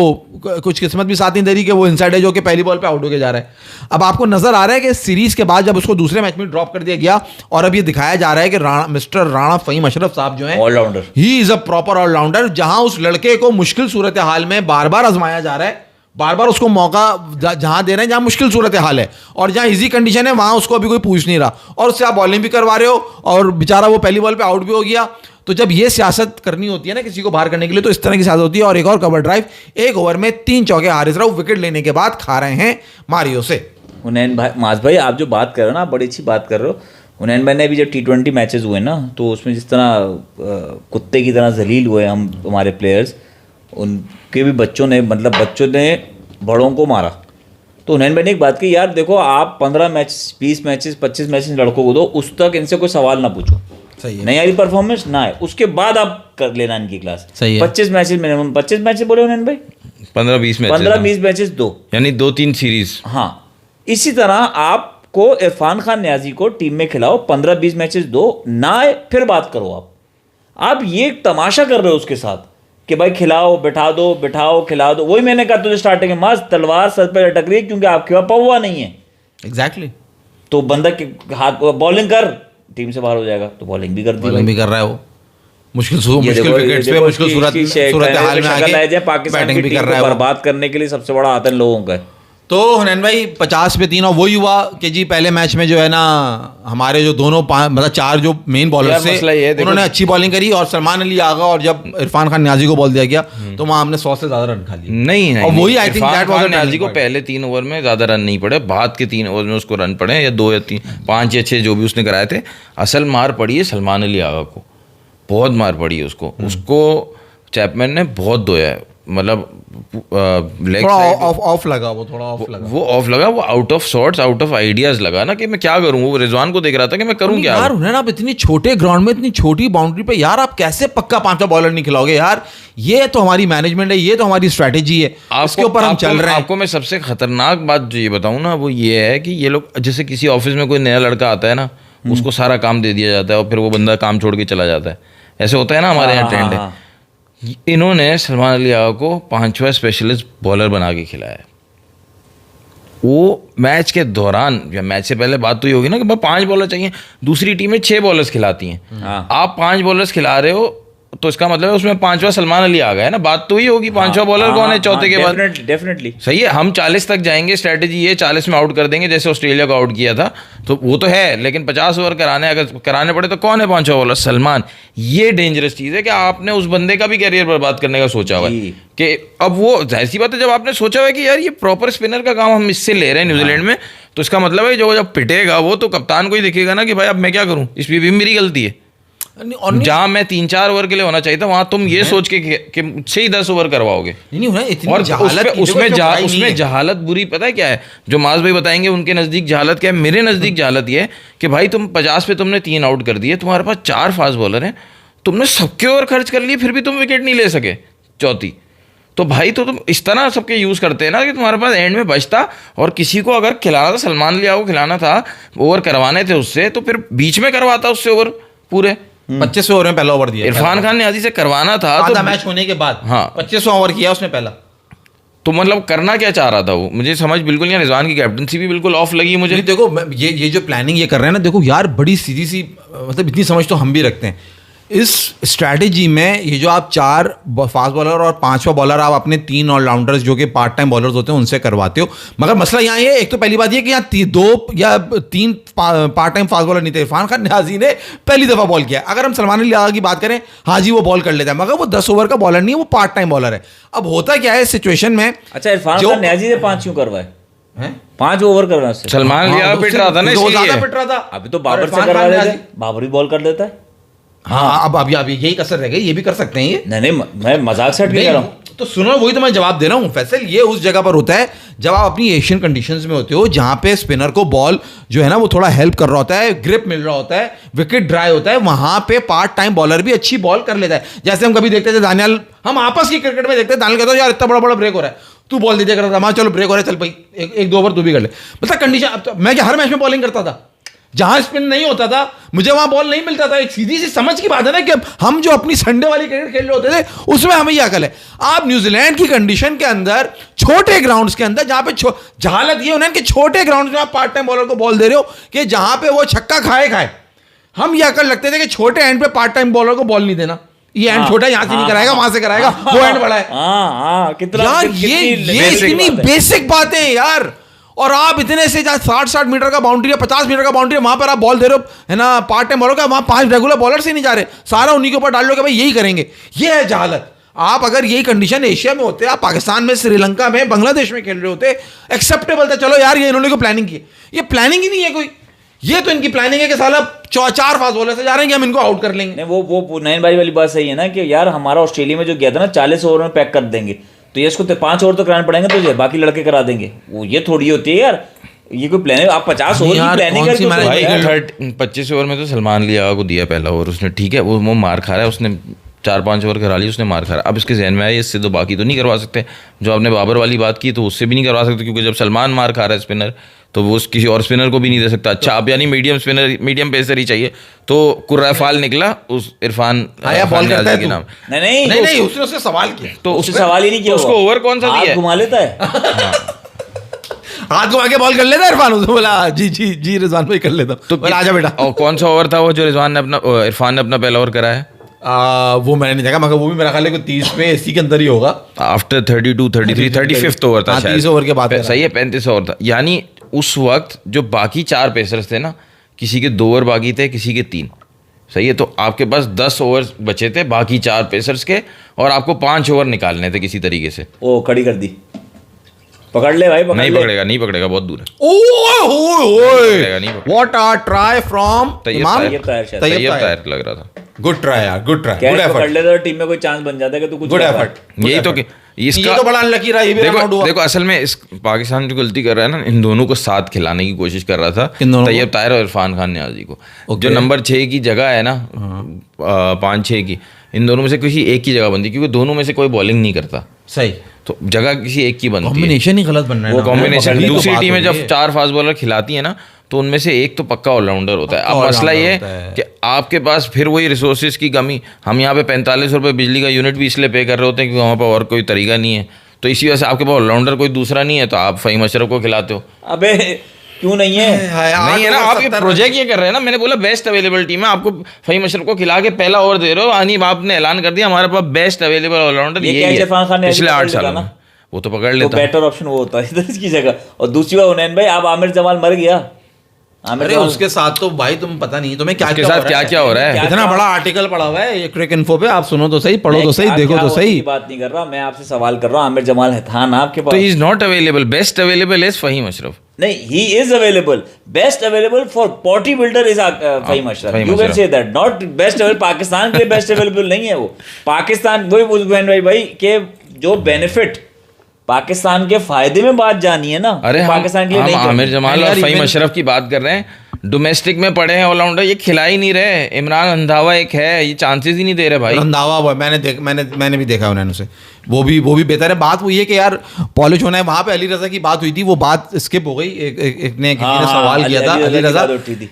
कुछ किस्मत भी साथ नहीं दे रही कि वो इनसाइड है जो कि पहली बॉल पे आउट होके जा रहा है। अब आपको नजर आ रहा है कि सीरीज के बाद जब उसको दूसरे मैच में ड्रॉप कर दिया गया, और अब ये दिखाया जा रहा है कि मिस्टर राणा फहीम अशरफ साहब जो हैं, allrounder, he is a proper allrounder. जहां उस लड़के को मुश्किल सूरत हाल में बार बार आजमाया जा रहा है, बार बार उसको मौका जहां दे रहे हैं जहां मुश्किल सूरत हाल है, और जहां इजी कंडीशन है वहां उसको अभी कोई पूछ नहीं रहा, और उससे आप बॉलिंग भी करवा रहे हो, और बेचारा वो पहली बॉल पे आउट भी हो गया। तो जब ये सियासत करनी होती है ना किसी को बाहर करने के लिए, तो इस तरह की सियासत होती है। और एक और कवर ड्राइव, 1 ओवर में 3 चौके हारिस राउफ विकेट लेने के बाद खा रहे हैं मारियो से। हुनैन भाई, माज भाई, आप जो बात कर रहे हो ना, आप बड़ी अच्छी बात कर रहे हो। हुनैन भाई ने अभी जब T20 मैचेस हुए ना, तो उसमें जिस तरह कुत्ते की तरह जलील हुए हमारे प्लेयर्स, उनके भी बच्चों ने बड़ों को मारा। तो हुनैन भाई ने एक बात की, यार देखो आप 15 मैच, 20 मैचेस, 25 मैचेस लड़कों को दो, उस तक इनसे कोई सवाल ना पूछो, सही है, नहीं आई परफॉर्मेंस ना है, उसके बाद आप कर लेना इनकी क्लास। सही है। 25 मैचेस मिनिमम, 25 मैचेस बोले हुनैन भाई, 15-20 मैच, 15-20 मैचेस दो, यानी 2-3 सीरीज। हाँ। इसी तरह आपको इरफान खान नियाजी को टीम में खिलाओ, 15-20 मैचेस दो, ना आए फिर बात करो। आप ये तमाशा कर रहे हो उसके साथ कि भाई खिलाओ, बिठाओ, खिला दो। वही मैंने कहा तुझे स्टार्टिंग में, माज तलवार सर पे लटक रही है क्योंकि आपके पास पौवा नहीं है। एग्जैक्टली। तो बंदा के हाथ बॉलिंग कर, टीम से बाहर हो जाएगा, तो बॉलिंग भी कर दी, बॉलिंग भी कर रहा है वो, मुश्किल देखो, विकेट्स पे, मुश्किल सूरत हाल में आके पाकिस्तान बैटिंग की भी टीम कर को रहा है वो। बर्बाद करने के लिए सबसे बड़ा आतंक लोगों का है। तो हुनैन भाई 50 पे 3, और वही हुआ कि जी पहले मैच में जो है ना हमारे जो दोनों मतलब 4 जो मेन बॉलर थे उन्होंने अच्छी बॉलिंग करी, और सलमान अली आगा और जब इरफान खान नियाजी को बॉल दिया गया तो वहां हमने 100 से ज्यादा रन खा लिए। नहीं, और वही I think that was Niazi को पहले 3 ओवर में ज्यादा रन नहीं पड़े, बाद के 3 ओवर में उसको रन पड़े, या 2 या 3, 5 या 6 जो भी उसने कराए थे। असल मार पड़ी है सलमान अली आगा को, बहुत मार पड़ी है उसको चैपमैन ने बहुत धोया है, मतलब लेग ऑफ लगा, वो थोड़ा ऑफ लगा, वो out of shots, out of ideas लगा ना कि मैं क्या करूं। वो रिजवान को देख रहा था कि मैं करूं क्या यार। हुनैन आप इतनी छोटे ग्राउंड में, इतनी छोटी बाउंड्री पे यार आप कैसे पक्का 5वां बॉलर नहीं खिलाओगे यार? ये तो हमारी मैनेजमेंट है, ये तो हमारी स्ट्रैटेजी है, इसके ऊपर हम चल रहे हैं। आपको मैं सबसे खतरनाक बात जो ये बताऊं ना, वो ये है कि ये लोग, जैसे किसी ऑफिस में कोई नया लड़का आता है ना, उसको सारा काम दे दिया जाता है और फिर वो बंदा काम छोड़ के चला जाता है। ऐसे होता है ना, हमारे यहाँ ट्रेंड है। इन्होंने सलमान अली आगा को 5वां स्पेशलिस्ट बॉलर बना के खिलाया है। वो मैच के दौरान, या मैच से पहले बात तो ये होगी ना कि 5 बॉलर चाहिए, दूसरी टीमें 6 बॉलर्स खिलाती हैं, आप 5 बॉलर्स खिला रहे हो तो इसका मतलब है उसमें पांचवा सलमान अली आ गया है ना, बात तो ही होगी पांचवा बॉलर कौन है चौथे के बाद। डेफिनेटली सही है, हम 40 तक जाएंगे, स्ट्रेटेजी ये 40 में आउट कर देंगे जैसे ऑस्ट्रेलिया को आउट किया था, तो वो तो है, लेकिन 50 ओवर अगर कराने पड़े तो कौन है पांचवा बॉलर? सलमान। ये डेंजरस चीज़ है कि आपने उस बंदे का भी कैरियर बर्बाद करने का सोचा हुआ है कि अब वो जाहिर सी बात है, जब आपने सोचा हुआ है कि यार ये प्रॉपर स्पिनर का काम हम इससे ले रहे हैं न्यूजीलैंड में, तो इसका मतलब है जो जब पिटेगा वो तो कप्तान को ही दिखेगा ना कि भाई अब मैं क्या करूं, इसमें भी मेरी गलती है। जहां मैं 3-4 ओवर के लिए होना चाहिए था वहां तुम ये सोच के कि मुझसे ही 10 ओवर करवाओगे। और उसमें जहालत बुरी पता है क्या है, जो माज भाई बताएंगे उनके नजदीक जहालत क्या है, मेरे नजदीक जहालत ये है कि भाई तुम 50 पे तुमने 3 आउट कर दिए, तुम्हारे पास 4 फास्ट बॉलर हैं, तुमने सबके ओवर खर्च कर लिए, फिर भी तुम विकेट नहीं ले सके चौथी। तो भाई तो तुम इस तरह सबके यूज़ करते हैं ना कि तुम्हारे पास एंड में बचता, और किसी को अगर खिलाना था, सलमान लिया को खिलाना था, ओवर करवाने थे उससे, तो फिर बीच में करवाता उससे ओवर पूरे। 25 ओवर में पहला ओवर दिया इरफान खान ने आदि से करवाना था तो मैच होने के बाद। हाँ 25 ओवर किया उसने पहला। तो मतलब करना क्या चाह रहा था वो, मुझे समझ बिल्कुल नहीं। रिजवान की कैप्टनसी भी बिल्कुल ऑफ लगी मुझे। देखो ये जो प्लानिंग ये कर रहे हैं ना, देखो यार बड़ी सीधी सी, मतलब इतनी समझ तो हम भी रखते हैं इस स्ट्रैटेजी में। ये जो आप 4 फास्ट बॉलर और 5वां बॉलर आप अपने 3 ऑलराउंडर्स जो कि पार्ट टाइम बॉलर्स होते हैं उनसे करवाते हो, मगर मसला यहाँ ये, एक तो पहली बात ये कि यहाँ 2 या 3 पार्ट टाइम फास्ट बॉलर नहीं थे। इरफान खान नियाजी ने पहली दफ़ा बॉल किया। अगर हम सलमान अली की बात करें, हाजी वो बॉल कर लेता है, मगर वो 10 ओवर का बॉलर नहीं है, वो पार्ट टाइम बॉलर है। अब होता क्या है सिचुएशन में, अच्छा इरफान खान नियाजी ने 5 क्यों करवाए? 5 ओवर करवाए सलमान अली पिट रहा था ना, पिट रहा था। अभी तो बाबर से करवा देते, बाबर भी बॉल कर देता है। हाँ अब यही कसर रह गई, ये भी कर सकते हैं ये। नहीं मैं मजाक से हट के कह रहा हूँ। तो सुनो, वही तो मैं जवाब दे रहा हूँ फैसल। ये उस जगह पर होता है जब आप अपनी एशियन कंडीशंस में होते हो, जहां पे स्पिनर को बॉल जो है ना वो थोड़ा हेल्प कर रहा होता है, ग्रिप मिल रहा होता है, विकेट ड्राई होता है, वहां पे पार्ट टाइम बॉलर भी अच्छी बॉल कर लेता है। जैसे हम कभी देखते थे दानियाल, हम आपस की क्रिकेट में देखते हैं, दानियाल कहता है यार इतना बड़ा बड़ा ब्रेक हो रहा है, तू बॉल दे दिया करता था, चलो ब्रेक हो रहा है, चल भाई 1-2 ओवर तू भी कर ले। मतलब कंडीशन, मैं क्या हर मैच में बॉलिंग करता था? जहां स्पिन नहीं होता था मुझे वहां बॉल नहीं मिलता था। एक सीधी सी समझ की बात है ना कि हम जो अपनी संडे वाली क्रिकेट खेल रहे होते थे उसमें हमें यह अकल है। आप न्यूजीलैंड की कंडीशन के अंदर, छोटे ग्राउंड्स के अंदर, जहां पे जहालत ये होना है कि छोटे ग्राउंड में आप पार्ट टाइम बॉलर को बॉल दे रहे हो कि जहां पे वो छक्का खाए। हम यह अकल लगते थे कि छोटे एंड पे पार्ट टाइम बॉलर को बॉल नहीं देना, ये एंड छोटा यहां से नहीं कराएगा, वहां से कराएगा, वो एंड बड़ा है। कितना यार ये इतनी बेसिक बातें हैं यार। और आप इतने से 60 मीटर का बाउंड्री है, 50 मीटर का बाउंड्री है, वहां पर आप बॉल दे रहे हो है ना पार्ट टाइम बॉलर का, वहां 5 रेगुलर बॉलर से नहीं जा रहे, सारा उन्हीं के ऊपर डाल लो कि भाई यही करेंगे। ये है जहालत। आप अगर यही कंडीशन एशिया में होते, आप पाकिस्तान में, श्रीलंका में, बांग्लादेश में खेल रहे होते, एक्सेप्टेबल था। चलो यार ये इन्होंने को प्लानिंग की, ये प्लानिंग ही नहीं है कोई, ये तो इनकी प्लानिंग है कि साला 4 फास्ट बॉलर से जा रहे हैं कि हम इनको आउट कर लेंगे। नहीं वो नयन भाई वाली बात सही है ना कि यार हमारा ऑस्ट्रेलिया में जो गया था ना 40 ओवर में पैक कर देंगे, तो ये इसको 5 ओवर तो कराने पड़ेंगे, तो बाकी लड़के करा देंगे। वो ये थोड़ी होती है यार, ये कोई प्लानिंग। आप 50 ओवर की प्लानिंग करके 25 ओवर में तो सलमान लिया को दिया पहला ओवर उसने, ठीक है, वो मार खा रहा है, उसने 4-5 ओवर करा ली, उसने मार खा रहा। अब इसके जहन में आया इससे तो बाकी तो नहीं करवा सकते। जो आपने बाबर वाली बात की तो उससे भी नहीं करवा सकते, क्योंकि जब सलमान मार खा रहा है स्पिनर तो वो किसी और स्पिनर को भी नहीं दे सकता। अच्छा आप यानी मीडियम पेसर ही चाहिए, तो कुर्राफाल निकला उस इरफान के नाम। नहीं उसने सवाल किया, तो उससे सवाल ही नहीं किया, उसको ओवर कौन सा दिया, घुमा लेता है हाथ घुमा के बॉल कर लेता इरफान, उसने बोला जी रिजवान भाई कर लेता, तो आजा बेटा। और कौन सा ओवर था वो जो इरफान ने अपना पहला ओवर कराया? वो मैंने नहीं देखा, मगर वो भी मेरा ख्याल है 30 पे 80 के अंदर ही होगा। आफ्टर 32, 33, 35 ओवर था शायद, 30 ओवर के बाद सही है, 35 ओवर था। यानी उस वक्त जो बाकी 4 पेसर्स थे ना, किसी के 2 ओवर बाकी थे, किसी के 3, सही है, तो आपके पास 10 ओवर बचे थे बाकी 4 पेसर्स के, और आपको 5 ओवर निकालने थे किसी तरीके से। ओ खड़ी कर दी, पकड़ ले भाई, नहीं पकड़ेगा, बहुत दूर है। What a try from Tayyab Tahir लग रहा था। गुड ट्राई यार, गुड ट्राई, गुड एफर्ट। पकड़ ले तो टीम में कोई चांस बन जाता है कि तू कुछ गुड एफर्ट। यही तो कि इसका तो बड़ा अनलकी रहा, ये भी देखो असल में इस पाकिस्तान जो गलती कर रहा है ना, इन दोनों को साथ खिलाने की कोशिश कर रहा था, तैयब ताहिर और इरफान खान नियाजी को। जो नंबर 6 की जगह है ना, 5-6 की, इन दोनों में से किसी एक की जगह बनती, क्योंकि दोनों में से कोई बॉलिंग नहीं करता, सही, तो जगह किसी एक की बनती है। कॉम्बिनेशन ही गलत बन रहा है, वो कॉम्बिनेशन दूसरी टीमें जब 4 फास्ट बॉलर खिलाती है ना, तो उनमें से एक तो पक्का ऑलराउंडर होता है। अब मसला ये है कि आपके पास फिर वही रिसोर्सेज की कमी। हम यहाँ पे 45 रुपये बिजली का यूनिट भी इसलिए पे कर रहे होते हैं क्योंकि वहाँ पर और कोई तरीका नहीं है, तो इसी वजह से आपके पास ऑलराउंडर कोई दूसरा नहीं है, तो आप फ़हीम अशरफ को खिलाते हो। अबे क्यों नहीं है? नहीं है ना, आप ये प्रोजेक्ट ये कर रहे हैं ना, मैंने बोला बेस्ट अवेलेबल टीम है, आपको फहीम अशरफ को खिला के पहला ओवर दे रहे हो, अनीब आपने ऐलान कर दिया हमारे पास बेस्ट अवेलेबल ऑलराउंडर ये यही है इरफान खान ने पिछले अभी 8 पकड़ सालों लिया में, ना। वो तो पकड़ तो लेता। बेटर ऑप्शन वो होता है इधर इसकी जगह। और दूसरी बात हुनैन भाई, आप आमिर जमाल मर गया, आमिर अरे जमाल उसके साथ तो भाई तुम पता नहीं तुम्हें क्या उसके साथ क्या क्या हो रहा है। इतना बड़ा आर्टिकल पड़ा हुआ है ये क्रिक इन्फो पे, आप सुनो तो सही, पढ़ो तो सही, देखो तो सही। बात नहीं कर रहा मैं, आपसे सवाल कर रहा हूँ, आमिर जमाल था ना आपके तो पास? Is not available, best available is Fahim Ashraf. नहीं, he is available, best available for potty builder is Fahim Ashraf, Fahim you can Ashraf. Say that, not best available Pakistan के लिए बेस्ट अवेलेबल नहीं है वो। पाकिस्तान वही उस्मान भाई के जो बेनिफिट पाकिस्तान के फायदे में बात जानी है ना, अरे तो हम पाकिस्तान के लिए नहीं आमिर करनी। जमाल और फहीम अशरफ की बात कर रहे हैं, डोमेस्टिक में पड़े हैं ऑलराउंडर, ये खिला ही नहीं रहे। इमरान रंधावा एक है, ये चांसेस ही नहीं दे रहे भाई। रंधावा मैंने भी देखा उन्होंने उसे, वो भी बेहतर है। बात वो ये कि यार पॉलिश होना है। वहां पे अली रजा की बात हुई थी, वो बात स्किप हो गई। एक ने सवाल किया था अली रजा,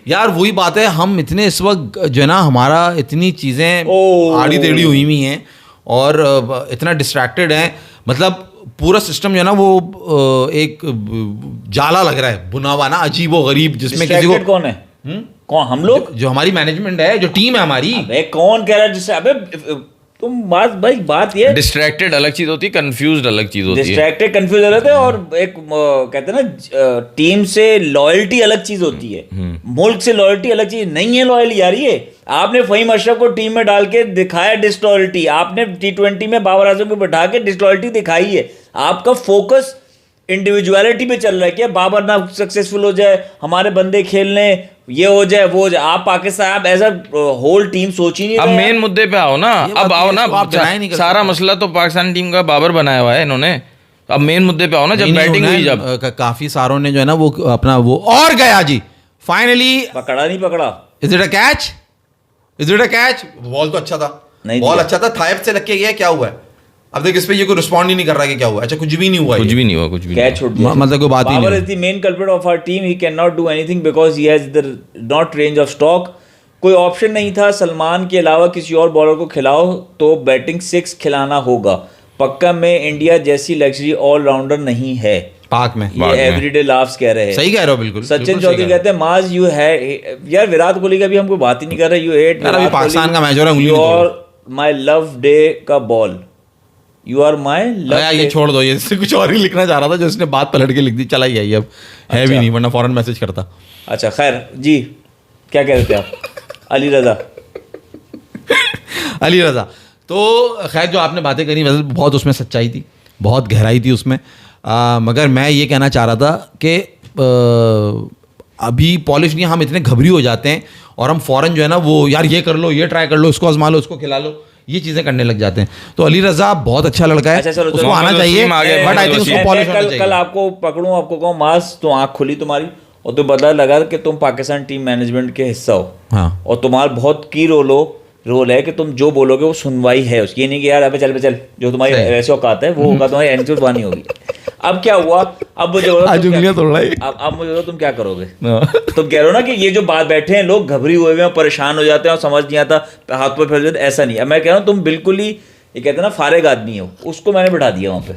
यार वही बात है, हम इतने इस वक्त जो है ना, हमारा इतनी चीजें आड़ी टेढ़ी हुई हुई हैं और इतना डिस्ट्रैक्टेड है, मतलब पूरा सिस्टम जो है ना वो एक जाला लग रहा है, बुना हुआ ना, अजीब व गरीब, जिसमें किसी को कौन है? कौन? हम लोग, जो हमारी मैनेजमेंट है, जो टीम है हमारी। अबे कौन कह रहा है जिससे? अबे तुम बात ये, डिस्ट्रैक्टेड अलग चीज होती है, कंफ्यूज्ड अलग चीज होती है। डिस्ट्रैक्टेड कंफ्यूज हो रहे थे, और एक कहते हैं ना टीम से लॉयल्टी अलग चीज होती है, मुल्क से लॉयल्टी अलग चीज नहीं है। लॉयल्टी यार, ये आपने फहीम अशरफ को टीम में डाल के दिखाया डिसलॉयल्टी, आपने T20 में बाबर आजम को बैठा के डिसलॉयल्टी दिखाई है। आपका फोकस इंडिविजुअलिटी पे चल रहा है कि बाबर ना सक्सेसफुल हो जाए, हमारे बंदे खेलने, ये हो जाए वो हो जाए। आप पाकिस्तान, आप एज अ होल टीम सोच ही नहीं अब रहे। मेन मुद्दे पे आओ ना, अब आओ ना, सारा मसला तो पाकिस्तान टीम का बाबर बनाया हुआ है इन्होंने। अब मेन मुद्दे पे आओ ना, जब बैटिंग हुई, जब काफी सारों ने जो है ना वो अपना वो और गया जी, फाइनली पकड़ा नहीं पकड़ा, is it a catch? Is it a catch? Ball तो अच्छा था, बॉल अच्छा था, थाइप से लग के गया, क्या हुआ है? अब देख इस पे ये कोई रिस्पॉन्ड ही नहीं कर रहा कि क्या हुआ। अच्छा कुछ भी नहीं हुआ, कुछ भी नहीं हुआ, कुछ भी कैच छोड़ दिया, मतलब कोई बात ही नहीं। Babar is the main culprit of our team, he can not do anything because he has the not range of stock. कोई ऑप्शन नहीं था, सलमान के अलावा किसी और बॉलर को खिलाओ तो बैटिंग 6 खिलाना होगा। पक्का में इंडिया जैसी लग्जरी ऑलराउंडर नहीं है पाक में। ये एवरीडे लाफ्स कह रहे हैं। सही कह रहे हो, बिल्कुल। सचिन चौधरी कहते हैं माज यू है यार, विराट कोहली का भी हम कोई बात ही नहीं कर रहे। यू हेट पाकिस्तान का मैच हो रहा है, और माय लव डे का ball, you are my love. ये छोड़ दो, ये इससे कुछ और ही लिखना चाह रहा था, जो इसने बात पलट के लिख दी, चला गया ये, अब है भी नहीं, वरना फौरन मैसेज करता। अच्छा खैर जी, क्या कह रहे थे आप? अली रजा अली रजा तो खैर जो आपने बातें करी वैसे बहुत उसमें सच्चाई थी, बहुत गहराई थी उसमें, मगर मैं ये कहना चाह रहा था कि अभी पॉलिश नहीं, हम इतने घबरी हो जाते हैं और हम फौरन जो है ना वो यार ये कर लो, ये ट्राई कर लो, इसको आजमा लो, इसको खिला लो, ये चीजें करने लग जाते हैं। तो अली रजा बहुत अच्छा लड़का है, उसको आना चाहिए, बट आई थिंक उसको पॉलिश होना चाहिए। कल आपको पकड़ूं, आपको कहूं मास, तो आंख खुली तुम्हारी और तो पता लगा कि तुम पाकिस्तान टीम मैनेजमेंट के हिस्सा हो। हाँ। और तुम्हारा बहुत की रोल है कि तुम जो बोलोगे वो सुनवाई है उसकी, ये नहीं कि यार अबे चल चल, जो तुम्हारी वैसे औकात है वो होगा, तुम्हारी एंट्री बानी होगी। अब क्या हुआ? अब मुझे अब मुझे तुम क्या करोगे? तुम कह रहे हो ना कि ये जो बात बैठे हैं लोग घबरी हुए हैं, परेशान हो जाते हैं और समझ नहीं आता, हाथ पर फैल जाते, ऐसा नहीं है। मैं कह रहा हूँ तुम बिल्कुल ही, ये कहते हैं ना फारिग आदमी हो, उसको मैंने बिठा दिया वहां पे।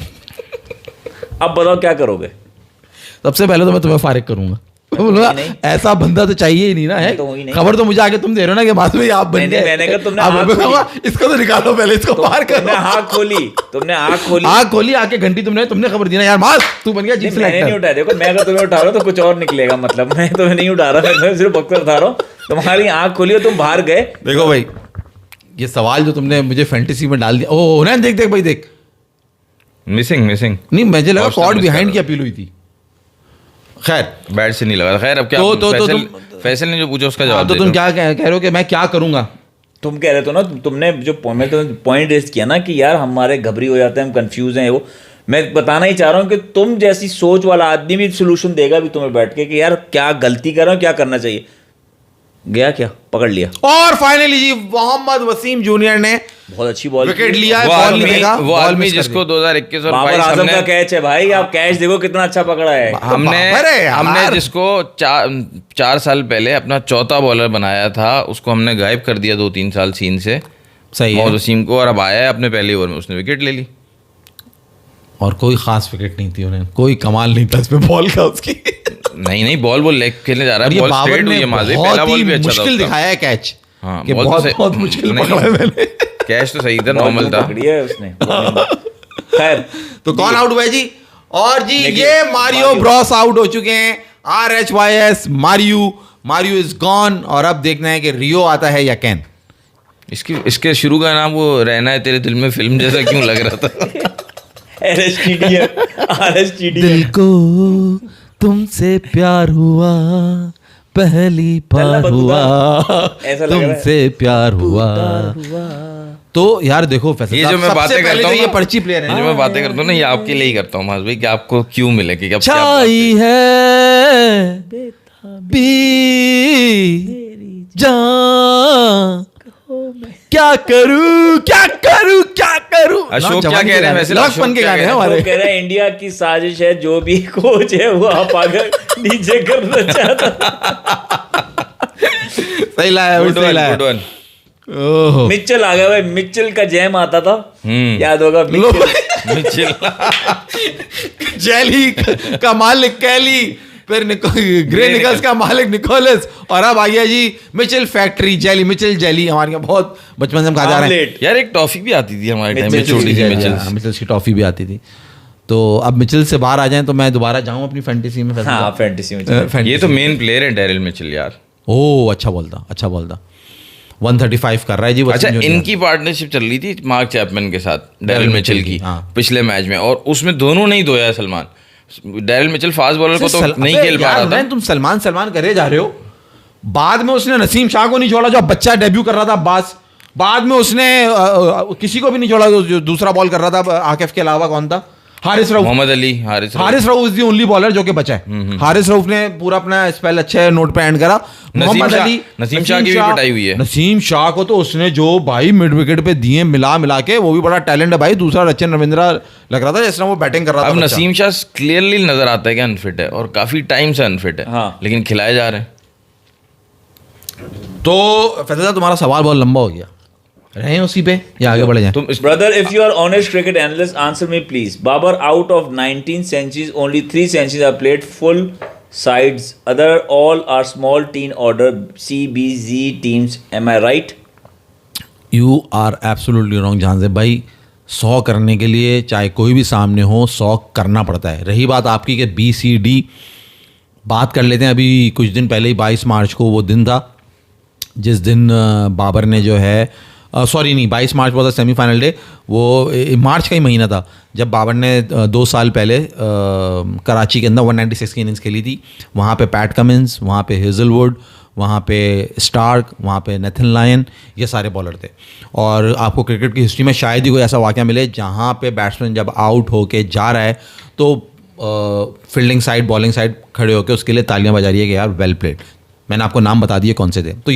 अब बताओ क्या करोगे? सबसे पहले तो मैं तुम्हें फारिग करूंगा, ऐसा बंदा तो चाहिए ही नहीं ना, है खबर तो मुझे आगे तुम दे रहे हो ना कि बाद में आप बन गए। मैंने कहा तुमने इसको तो निकालो पहले, इसको बाहर करो। तुमने आँख खोली, आके घंटी तुमने खबर दी ना यार, मास तू बन गया चीफ सिलेक्टर। नहीं उठाया, देखो मैं अगर तुम्हें उठा रहा हूँ तो कुछ और निकलेगा, मतलब मैं तुम्हें नहीं उठा रहा, मैं सिर्फ बक्सर उठा रहा हूँ। तुम्हारी आँख खोली और तुम बाहर गए। देखो भाई, ये सवाल जो तुमने मुझे फैंटेसी में डाल दिया, ओह ना, देख भाई देख, मिसिंग नहीं मुझे लगा कॉर्ड बिहाइंड की अपील हुई थी। खैर बैट से नहीं लगा। खैर अब क्या, फैसल ने जो पूछा उसका जवाब। तो तुम क्या कह रहे हो कि मैं क्या करूंगा? तुम कह रहे थे ना, तुमने जो पॉइंट रेज किया ना कि यार हमारे घबरी हो जाते हैं, हम कंफ्यूज हैं, वो मैं बताना ही चाह रहा हूँ कि तुम जैसी सोच वाला आदमी भी सोल्यूशन देगा भी तुम्हें बैठ के कि यार क्या गलती कर रहा हूँ, क्या करना चाहिए। गया क्या, पकड़ लिया। और फाइनली जी मोहम्मद वसीम जूनियर ने बहुत अच्छी बॉल विकेट लिया। वो आदमी जिसको 2021 और बाबर आजम का कैच है भाई, आप कैच देखो कितना अच्छा पकड़ा है। हमने जिसको 4 साल पहले अपना चौथा बॉलर बनाया था, उसको हमने गायब कर दिया 2-3 साल सीन से। सही मोहम्मद वसीम को, और अब आया है अपने पहले ओवर में उसने विकेट ले ली। और कोई खास विकेट नहीं थी उन्हें, कोई कमाल नहीं था इसमें बॉल का उसकी। नहीं बॉल लेग खेलने जा रहा है, ये बॉल बाबर स्ट्रेट हुई ने है माजे, बहुत पहला बॉल ही भी अच्छा था मुश्किल उसका। दिखाया है कैच, हाँ, कि बॉल तो बहुत सही- बहुत मुश्किल नहीं, पकड़ा है मैंने। कैच तो सही था, बॉल नॉर्मल तो था। पकड़ी है उसने। खैर, तो कौन आउट हुआ है जी? और जी लेकिन ये मारियो ब्रॉस आउट हो चुके हैं। RHYS Mario is gone. और अब देखना है कि रियो आता है या कैन। इसके शुरू का नाम वो रहना है तेरे दिल में फिल्म जैसा क्यों लग रहा था? RSTD दिल को तुमसे प्यार हुआ, पहली चलना बार बदबूदार। हुआ, ऐसा लग रहा है। तुमसे प्यार हुआ। तो यार देखो फैसल ये साहब, जो मैं सबसे बातें पहले करता तो हूँ ये ना, पर्ची प्लेयर ये है। जो मैं बातें करता हूँ ना, ये आपके लिए ही करता हूँ मास भाई, कि आपको क्यों मिले, कि अब क्या बात छाई है। है बी जान, क्या करूं क्या करूं क्या करूं। अशोक क्या कह रहे हैं वैसे? लड़कपन के अशोक क्या गाने हैं कह रहे हैं? हमारे। वो कह रहा है इंडिया की साजिश है, जो भी कोच है वो आप आगे नीचे करना चाहता। सही लाया भाई, Good सही one, लाया। good one. ओहो मिचेल आ गया भाई, मिचेल का जैम आता था, याद होगा लो मिचेल। मिचेल। जेली का मालिक कैली, फिर ग्रे निकल्स का मालिक निकोलस, और अब आ गया जी Mitchell factory jelly, Mitchell jelly. हमारे यहाँ बहुत बचपन से हम खा जा रहे हैं। आमलेट। यार एक टॉफी भी आती थी हमारे टाइम में, मिचेल छोटी सी की, मिचेल। मिचेल्स की टॉफी भी आती थी। तो अब मिचेल से बाहर आ जाएं तो मैं दोबारा जाऊं अपनी फैंटेसी में। हाँ, फैंटेसी में ये तो मेन प्लेयर है डैरिल मिचेल यार। ओ अच्छा बोलता, अच्छा बोलता। 135 कर रहा है जी। अच्छा, वसीम जूनियर। इनकी पार्टनरशिप चल रही थी मार्क चैपमैन के साथ डैरिल मिचेल की, हाँ। पिछले मैच में, और उसमें दोनों नहीं धोया है Salman. Daryl Mitchell fast bowler को तो नहीं खेल पा रहा था। तुम सलमान करे जा रहे हो। बाद में उसने नसीम शाह को नहीं छोड़ा जो बच्चा डेब्यू कर रहा था अब्बास। बाद में उसने किसी को भी नहीं छोड़ा जो दूसरा बॉल कर रहा था आकिफ के अलावा। कौन था? Haris Rauf. Mohammad Ali, Haris Rauf is the only bowler जो कि बचा है। हारिस रऊफ ने पूरा अपना स्पेल अच्छे नोट पे एंड करा। मोहम्मद अली, नसीम शाह की भी पिटाई हुई है। नसीम शाह को तो उसने जो भाई मिड विकेट पे दिए मिला के, वो भी बड़ा टैलेंट है भाई। दूसरा रचिन रविंद्रा लग रहा था जिस तरह वो बैटिंग कर रहा था। अब नसीम शाह क्लियरली नजर आता है कि अनफिट है, और काफी टाइम से अनफिट है। हाँ। लेकिन खिलाए जा रहे हैं। तो फैसल साहब तुम्हारा सवाल बहुत लंबा हो गया, रहे उसी पे या आगे बढ़े जाएं? तुम इस Brother, if you are honest cricket analyst, answer me please. Babar, out of 19 centuries, only 3 centuries are played full sides. Other all are small teen order C, B, Z teams. Am I right? You are absolutely wrong जानसे भाई। 100 करने के लिए चाहे कोई भी सामने हो 100 करना पड़ता है। रही बात आपकी कि BCD, बात कर लेते हैं। अभी कुछ दिन पहले ही 22 मार्च को वो दिन था जिस दिन बाबर ने जो है सॉरी नहीं 22 मार्च वो था सेमीफाइनल डे। वो मार्च का ही महीना था जब बाबर ने 2 साल पहले कराची के अंदर 196 की इनिंग्स खेली थी। वहाँ पे पैट कमिंस, वहाँ पे हेजलवुड, वहाँ पे स्टार्क, वहाँ पे नेथन लायन, ये सारे बॉलर थे। और आपको क्रिकेट की हिस्ट्री में शायद ही कोई ऐसा वाक़या मिले जहाँ पे बैट्समैन जब आउट होके जा रहा है तो फील्डिंग साइड, बॉलिंग साइड खड़े होकर उसके लिए तालियां बजा रही है कि यार वेल प्लेड। मैंने आपको नाम बता दिए कौन से थे। तो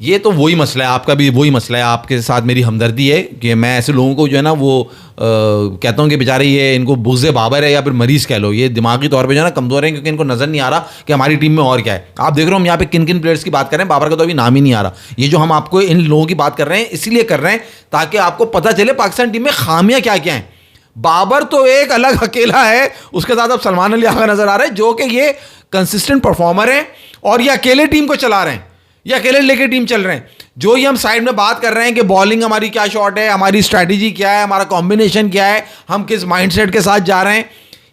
ये तो वही मसला है, आपका भी वही मसला है। आपके साथ मेरी हमदर्दी है कि मैं ऐसे लोगों को जो है ना वो कहता हूँ कि बेचारे ये इनको बुग़्ज़े बाबर है या फिर मरीज़ कह लो, ये दिमागी तौर पे जो है ना कमज़ोर है, क्योंकि इनको नज़र नहीं आ रहा कि हमारी टीम में और क्या है। आप देख रहे हो हम यहाँ पे किन किन प्लेयर्स की बात कर रहे हैं, बाबर का तो अभी नाम ही नहीं आ रहा। ये जो हम आपको इन लोगों की बात कर रहे हैं इसलिए कर रहे हैं ताकि आपको पता चले पाकिस्तान टीम में खामियाँ क्या क्या हैं। बाबर तो एक अलग अकेला है, उसके साथ अब सलमान अली आगा नज़र आ रहे हैं जो कि ये कंसिस्टेंट परफॉर्मर है और ये अकेले टीम को चला रहे हैं, ये अकेले लेके टीम चल रहे हैं। जो ये हम साइड में बात कर रहे हैं कि बॉलिंग हमारी क्या शॉट है, हमारी स्ट्रैटेजी क्या है, हमारा कॉम्बिनेशन क्या है, हम किस माइंडसेट के साथ जा रहे हैं,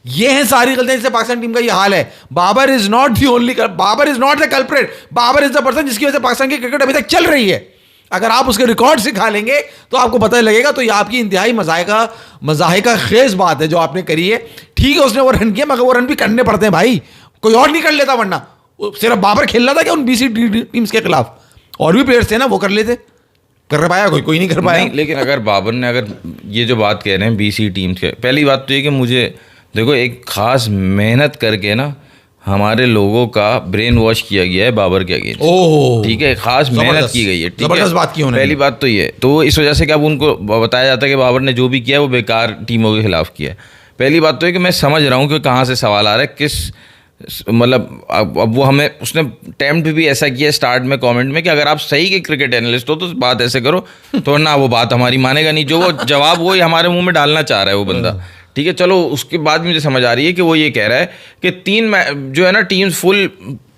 ये हैं सारी गलतियां जिससे पाकिस्तान टीम का ये हाल है। Babar is not the only, Babar is not the culprit, Babar is the person जिसकी वजह से पाकिस्तान की क्रिकेट अभी तक चल रही है। अगर आप उसके रिकॉर्ड सिखा लेंगे तो आपको पता लगेगा। तो ये आपकी इंतहाई मज़ाहिका खेज बात है जो आपने करी है। ठीक है उसने वो रन किया मगर वो रन भी करने पड़ते हैं भाई, कोई और नहीं कर लेता, वरना सिर्फ बाबर खेल रहा था क्या उन BCD टीम्स के खिलाफ? और भी प्लेयर्स थे ना, वो कर लेते, कर पाया कोई नहीं कर पाया। नहीं, लेकिन अगर बाबर ने अगर ये जो बात कह रहे हैं BC टीम्स के, पहली बात तो ये कि मुझे देखो एक खास मेहनत करके ना हमारे लोगों का ब्रेन वॉश किया गया है बाबर के अगेंस्ट। ओह ठीक है, खास मेहनत की गई है। ठीक है, जबरदस्त बात की उन्होंने। पहली बात तो ये, तो इस वजह से कि अब उनको बताया जाता है कि बाबर ने जो भी किया है वो बेकार टीमों के खिलाफ किया है। पहली बात तो ये कि मैं समझ रहा हूँ कि कहाँ से सवाल आ रहा है, किस मतलब अब वो हमें उसने अटेम्प्ट भी ऐसा किया स्टार्ट में कमेंट में कि अगर आप सही के क्रिकेट एनालिस्ट हो तो बात ऐसे करो, तो ना वो बात हमारी मानेगा नहीं। जो वो जवाब वो ही हमारे मुंह में डालना चाह रहा है वो बंदा। ठीक है, चलो उसके बाद मुझे समझ आ रही है कि वो ये कह रहा है कि 3 जो है ना टीम्स फुल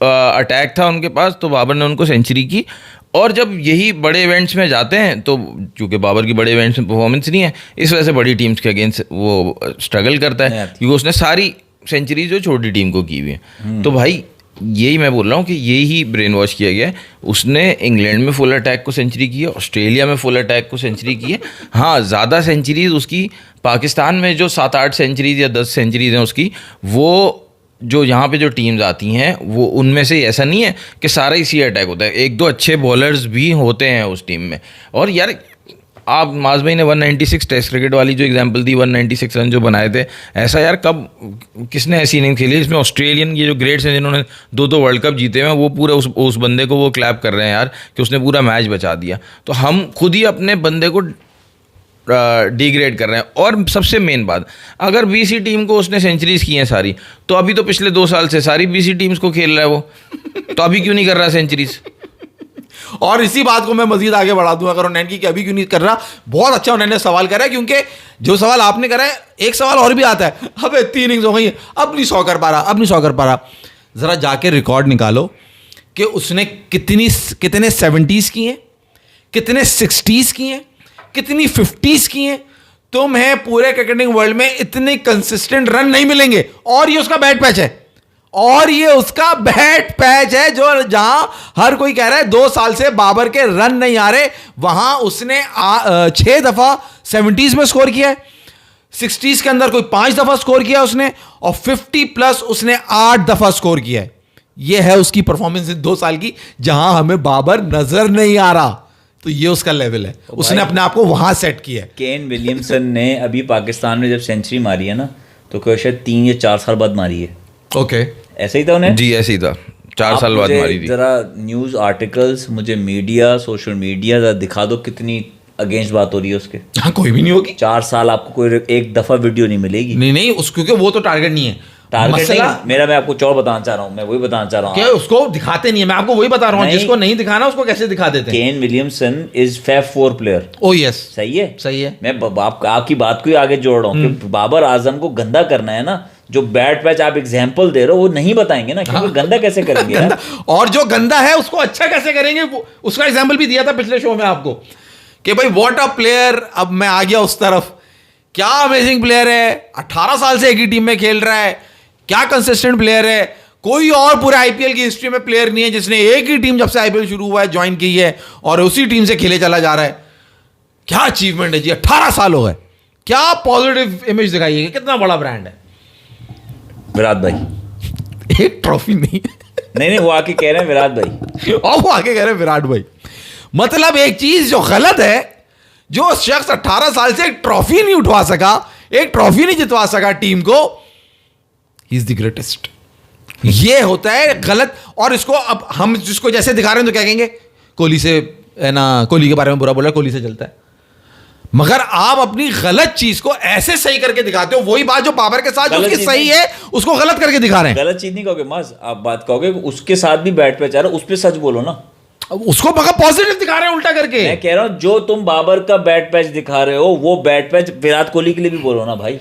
अटैक था उनके पास, तो बाबर ने उनको सेंचुरी की। और जब यही बड़े इवेंट्स में जाते हैं तो चूँकि बाबर की बड़े इवेंट्स में परफॉर्मेंस नहीं है, इस वजह से बड़ी टीम्स के अगेंस्ट वो स्ट्रगल करता है, क्योंकि उसने सारी सेंचुरीज जो छोटी टीम को की हुई है। तो भाई यही मैं बोल रहा हूँ कि यही ब्रेन वॉश किया गया है। उसने इंग्लैंड में फुल अटैक को सेंचुरी की है, ऑस्ट्रेलिया में फुल अटैक को सेंचुरी की है। हाँ, ज़्यादा सेंचुरीज उसकी पाकिस्तान में जो 7-8 सेंचुरीज या 10 सेंचुरीज हैं उसकी, वो जो यहाँ पे जो टीम्स आती हैं वो उनमें से ऐसा नहीं है कि सारा इसी अटैक होता है, 1-2 अच्छे बॉलर्स भी होते हैं उस टीम में। और यार आप माज भाई ने 196 टेस्ट क्रिकेट वाली जो एग्जांपल दी, 196 रन जो बनाए थे, ऐसा यार कब किसने ऐसी इनिंग खेली इसमें ऑस्ट्रेलियन ये जो ग्रेट्स हैं जिन्होंने 2-2 वर्ल्ड कप जीते हैं, वो पूरा उस बंदे को वो क्लैप कर रहे हैं यार कि उसने पूरा मैच बचा दिया। तो हम खुद ही अपने बंदे को डिग्रेड कर रहे हैं। और सबसे मेन बात, अगर बीसी टीम को उसने सेंचुरीज की हैं सारी, तो अभी तो पिछले 2 साल से सारी बीसी टीम्स को खेल रहा है वो, तो अभी क्यों नहीं कर रहा सेंचुरीज? और इसी बात को मैं मजीद आगे बढ़ा दूं, अगर उन्नैन की अभी क्यों नहीं कर रहा, बहुत अच्छा उन्होंने सवाल करा है, क्योंकि जो सवाल आपने करा है एक सवाल और भी आता है, अबे 3 इनिंग्स हो गई अब नहीं 100 कर पा रहा। जरा जाके रिकॉर्ड निकालो कि उसने कितने 70s किए, कितने 60s किए, कितनी 50s किए। तुम्हें पूरे क्रिकेटिंग वर्ल्ड में इतने कंसिस्टेंट रन नहीं मिलेंगे। और ये उसका बैट पैच है, जो जहां हर कोई कह रहा है 2 साल से बाबर के रन नहीं आ रहे, वहां उसने 6 दफा 70s में स्कोर किया है, 60s के अंदर कोई 5 दफा स्कोर किया उसने, और 50+ उसने 8 दफा स्कोर किया है। यह है उसकी परफॉर्मेंस 2 साल की, जहां हमें बाबर नजर नहीं आ रहा। तो ये उसका लेवल है, उसने अपने आप को वहां सेट किया है। केन विलियमसन ने अभी पाकिस्तान में जब सेंचुरी मारी है ना, तो कोई शायद 3 या 4 साल बाद मारी है। ओके, ऐसे ही था उन्हें? जी ऐसे ही था, 4 साल बाद मारी थी। जरा न्यूज़ आर्टिकल्स, मुझे मीडिया, सोशल मीडिया जरा दिखा दो कितनी अगेंस्ट बात हो रही है उसके। हाँ, कोई भी नहीं होगी। 4 साल आपको कोई एक दफा वीडियो नहीं मिलेगी। नहीं क्योंकि वो तो टारगेट नहीं है। मेरा मैं आपको और बताना चाह रहा हूँ, मैं वही बताना चाह रहा हूँ। क्या उसको दिखाते नहीं है? मैं आपको वही बता रहा हूँ, जिसको नहीं दिखाना उसको कैसे दिखा देते हैं। Kane Williamson is fab 4 player. Oh yes, सही है, सही है। मैं आपकी बात को ही आगे जोड़ रहा हूँ कि बाबर आजम को गंदा करना है ना, जो बैट पैच आप एग्जाम्पल दे रहे हो वो नहीं बताएंगे ना, क्योंकि गंदा कैसे करेंगे यार? और जो गंदा है उसको अच्छा कैसे करेंगे, उसका एग्जाम्पल भी दिया था पिछले शो में आपको कि भाई व्हाट अ प्लेयर। अब मैं आ गया उस तरफ, क्या अमेजिंग प्लेयर है, 18 साल से एक ही टीम में खेल रहा है, क्या कंसिस्टेंट प्लेयर है। कोई और पूरे आईपीएल की हिस्ट्री में प्लेयर नहीं है जिसने एक ही टीम जब से आईपीएल शुरू हुआ है ज्वाइन की है और उसी टीम से खेले चला जा रहा है। क्या अचीवमेंट है जी, 18 साल हो गए, क्या पॉजिटिव इमेज दिखाई है, कितना बड़ा ब्रांड है। विराट भाई एक ट्रॉफी नहीं नहीं वो आके कह रहे हैं विराट भाई, और वो आके कह रहे हैं विराट भाई। मतलब एक चीज जो गलत है, जो शख्स 18 साल से एक ट्रॉफी नहीं उठवा सका, एक ट्रॉफी नहीं जितवा सका टीम को, ही इज द ग्रेटेस्ट। ये होता है गलत। और इसको अब हम जिसको जैसे दिखा रहे हैं तो क्या कहेंगे, कोहली से है ना, कोहली के बारे में बुरा बोला, कोहली से चलता है। मगर आप अपनी गलत चीज को ऐसे सही करके दिखाते हो, वही बात जो बाबर के साथ जो उसकी सही है उसको गलत करके दिखा रहे हैं। गलत चीज नहीं कहोगे माज, आप बात कहोगे उसके साथ भी बैट पे जा रहा, उस पर सच बोलो ना, उसको मगर पॉजिटिव दिखा रहे हैं उल्टा करके। मैं कह रहा हूं जो तुम बाबर का बैट पैच दिखा रहे हो वो बैट पैच विराट कोहली के लिए भी बोलो ना भाई,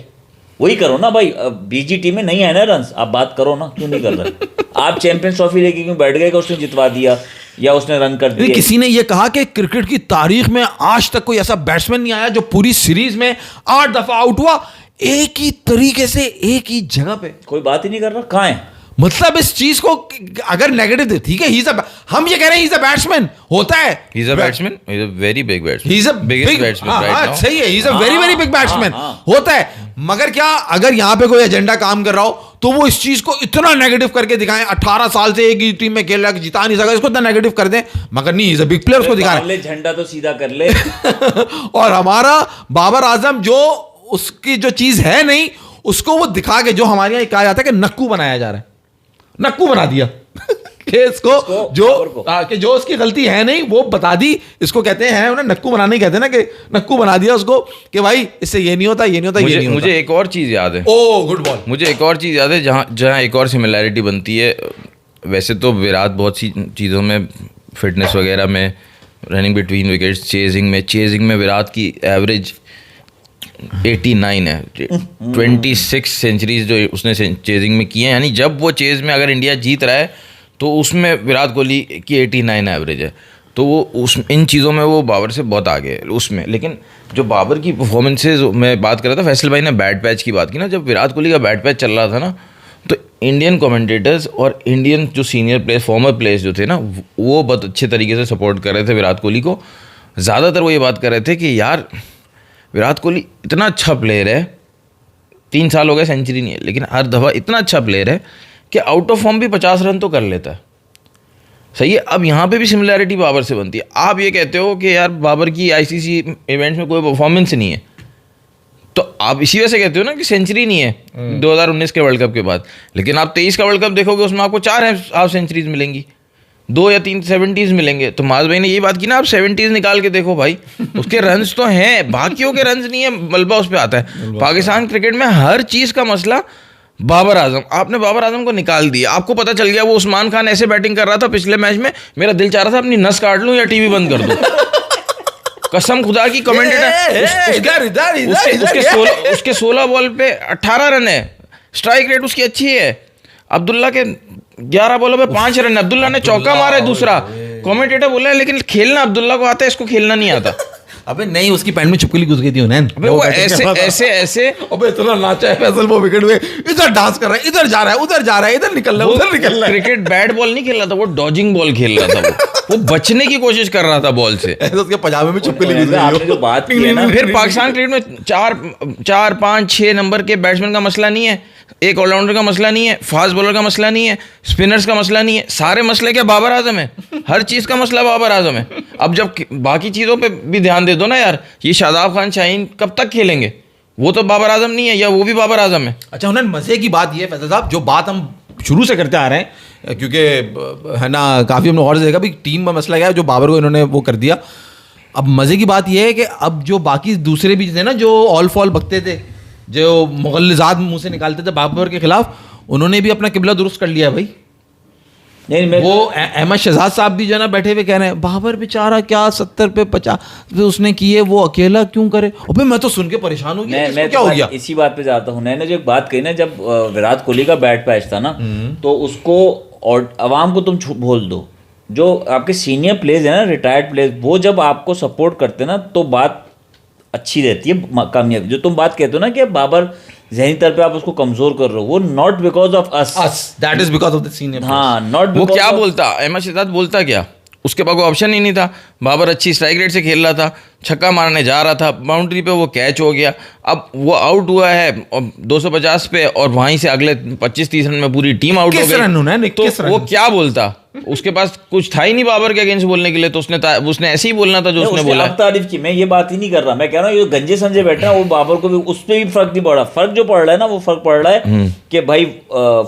वही करो ना भाई। बीजी टीम में नहीं है ना रन, आप बात करो ना, क्यों नहीं कर रहे? आप चैंपियंस ट्रॉफी लेके क्यों बैठ गए कि उसने जितवा दिया या उसने रन कर दिया? किसी ने यह कहा कि क्रिकेट की तारीख में आज तक कोई ऐसा बैट्समैन नहीं आया जो पूरी सीरीज में 8 दफा आउट हुआ एक ही तरीके से एक ही जगह पे। कोई बात ही नहीं कर रहा, कहाँ है? मतलब इस चीज को अगर नेगेटिव, ठीक है, हम ये कह रहे हैं ही इज अ बैट्समैन, होता है ही is a batsman, he is a very big batsman, he is a biggest batsman right now. सही है, ही is a very very big batsman, होता है। मगर क्या अगर यहां पे कोई एजेंडा काम कर रहा हो तो वो इस चीज को इतना नेगेटिव करके दिखाएं, 18 साल से एक ही टीम में खेल रहा है, जिता नहीं सका, इसको इतना नेगेटिव कर दें। मगर नहीं, इज अ बिग प्लेयर, उसको दिखा रहे हैं, झंडा तो सीधा कर ले। और हमारा बाबर आजम जो उसकी जो चीज है नहीं उसको वो दिखा के, जो हमारे यहाँ कहा जाता है कि नक्कू बनाया जा रहा है, नक्कू बना दिया कि इसको जो उसकी गलती है नहीं वो बता दी। इसको कहते हैं, उन्हें नक्कू बनाने कहते हैं ना, कि नक्कू बना दिया उसको कि भाई इससे ये नहीं होता, ये नहीं होता, ये नहीं होता। मुझे एक और चीज़ याद है, ओह गुड बॉल, मुझे एक और चीज़ याद है जहाँ एक और सिमिलैरिटी बनती है। वैसे तो विराट बहुत सी चीज़ों में, फिटनेस वगैरह में, रनिंग बिटवीन विकेट्स, चेजिंग में विराट की एवरेज 89 है, 26 सेंचुरीज जो उसने चेजिंग में की है, यानी जब वो चेज में अगर इंडिया जीत रहा है तो उसमें विराट कोहली की 89 एवरेज है, तो वो उस इन चीज़ों में वो बाबर से बहुत आगे है उसमें। लेकिन जो बाबर की परफॉर्मेंसेज मैं बात कर रहा था, फैसल भाई ने बैट पैच की बात की ना, जब विराट कोहली का बैट पैच चल रहा था ना, तो इंडियन कमेंटेटर्स और इंडियन जो सीनियर प्लेयर्स, फॉर्मर प्लेयर्स जो थे ना, वो बहुत अच्छे तरीके से सपोर्ट कर रहे थे विराट कोहली को। ज़्यादातर वो ये बात कर रहे थे कि यार विराट कोहली इतना अच्छा प्लेयर है, 3 साल हो गए सेंचुरी नहीं है, लेकिन हर दफ़ा इतना अच्छा प्लेयर है कि आउट ऑफ फॉर्म भी 50 रन तो कर लेता है। सही है। अब यहाँ पे भी सिमिलैरिटी बाबर से बनती है। आप ये कहते हो कि यार बाबर की आईसीसी इवेंट्स में कोई परफॉर्मेंस नहीं है, तो आप इसी वजह से कहते हो ना कि सेंचुरी नहीं है 2019 के वर्ल्ड कप के बाद। लेकिन आप 23 का वर्ल्ड कप देखोगे, उसमें आपको 4 हाफ सेंचुरीज मिलेंगी, 2 या 3 70s मिलेंगे। तो माज भाई ने ये बात की ना, आप 70s निकाल के देखो भाई, उसके रन्स तो हैं, बाकियों के रन्स नहीं है, मलबा उस पर आता है। पाकिस्तान क्रिकेट में हर चीज़ का मसला बाबर आजम। आपने बाबर आजम को निकाल दिया, आपको पता चल गया वो उस्मान खान ऐसे बैटिंग कर रहा था पिछले मैच में, मेरा दिल चाह रहा था अपनी नस काट लूं या टीवी बंद कर दूं। कसम खुदा की कमेंटेटर उसके 16 बॉल पे 18 रन है, स्ट्राइक रेट उसकी अच्छी है। अब्दुल्ला के 11 बॉलों पे 5 रन है, अब्दुल्ला ने चौका मारा है दूसरा। कमेंटेटर बोल रहे हैं लेकिन खेलना अब्दुल्ला को आता है, इसको खेलना नहीं आता। अबे नहीं, उसकी पैंट में छिपकली घुस गई थी उन्हें। अबे वो ऐसे अबे इतना नाचा है फैसल, वो विकेट में इधर डांस कर रहा है, इधर जा रहा है, उधर जा रहा है, इधर निकल रहा है, उधर निकल रहा है। क्रिकेट बैट बॉल नहीं खेल रहा था, वो डॉजिंग बॉल खेल रहा था। वो बचने की कोशिश कर रहा था बॉल से। ऐसे उसके पजामे में छिपकली घुस आपने जो बात की है ना, फिर पाकिस्तान क्रिकेट में 4, 5, 6 नंबर के बैट्समैन का मसला नहीं है, एक ऑलराउंडर का मसला नहीं है, फास्ट बॉलर का मसला नहीं है, स्पिनर्स का मसला नहीं है, सारे मसले क्या बाबर आजम है। हर चीज़ का मसला बाबर आजम है। अब जब बाकी चीज़ों पे भी ध्यान दे दो ना यार, ये शादाब खान शाहीन कब तक खेलेंगे? वो तो बाबर आजम नहीं है, या वो भी बाबर आजम है। अच्छा उन्हें मजे की बात ये है फैसल साहब, जो बात हम शुरू से करते आ रहे हैं, क्योंकि है ना काफ़ी हमने और से देखा भी टीम में मसला क्या है, जो बाबर को इन्होंने वो कर दिया। अब मज़े की बात यह है कि अब जो बाकी दूसरे भी थे ना, जो ऑल फॉल बकते थे, जो मुगल्लिज़ात मुंह से निकालते थे बाबर के खिलाफ, उन्होंने भी अपना किबला दुरुस्त कर लिया है भाई। नहीं, वो अहमद शहजाद साहब भी जो है ना बैठे हुए कह रहे हैं बाबर बेचारा क्या 70 पे 50 उसने किए, वो अकेला क्यों करे। अबे मैं तो सुन के परेशान हो गया, मैं क्या हो गया। इसी बात पे जाता हूँ। मैंने जो एक बात कही ना, जब विराट कोहली का बैट पैच था ना, तो उसको और अवाम को तुम बोल दो, जो आपके सीनियर प्लेयर्स हैं ना, रिटायर्ड प्लेयर्स, वो जब आपको सपोर्ट करते ना तो बात अच्छी रहती है, कामयाबी। जो तुम बात कहते हो ना कि बाबर ज़हनी तौर पे आप उसको कमजोर कर रहे हो, वो not because of us, that is because of the senior. हाँ, नॉट वो क्या बोलता, अहमद शहजाद बोलता क्या, उसके पास कोई ऑप्शन ही नहीं था। बाबर अच्छी स्ट्राइक रेट से खेल रहा था, छक्का मारने जा रहा था, बाउंड्री पे वो कैच हो गया। अब वो आउट हुआ है 250 पे, और वहीं से अगले 25-30 रन में पूरी टीम आउट हो गई। तो वो क्या बोलता, उसके पास कुछ था ही नहीं बाबर के अगेंस्ट बोलने के लिए, तो उसने ऐसे ही बोलना था जो उसने बोला। तारीफ की, मैं ये बात ही नहीं कर रहा, मैं कह रहा हूँ ये गंजे संजय बैठे हैं, वो बाबर को भी उस पर भी फर्क नहीं पड़ रहा। फर्क जो पड़ रहा है ना, वो फर्क पड़ रहा है कि भाई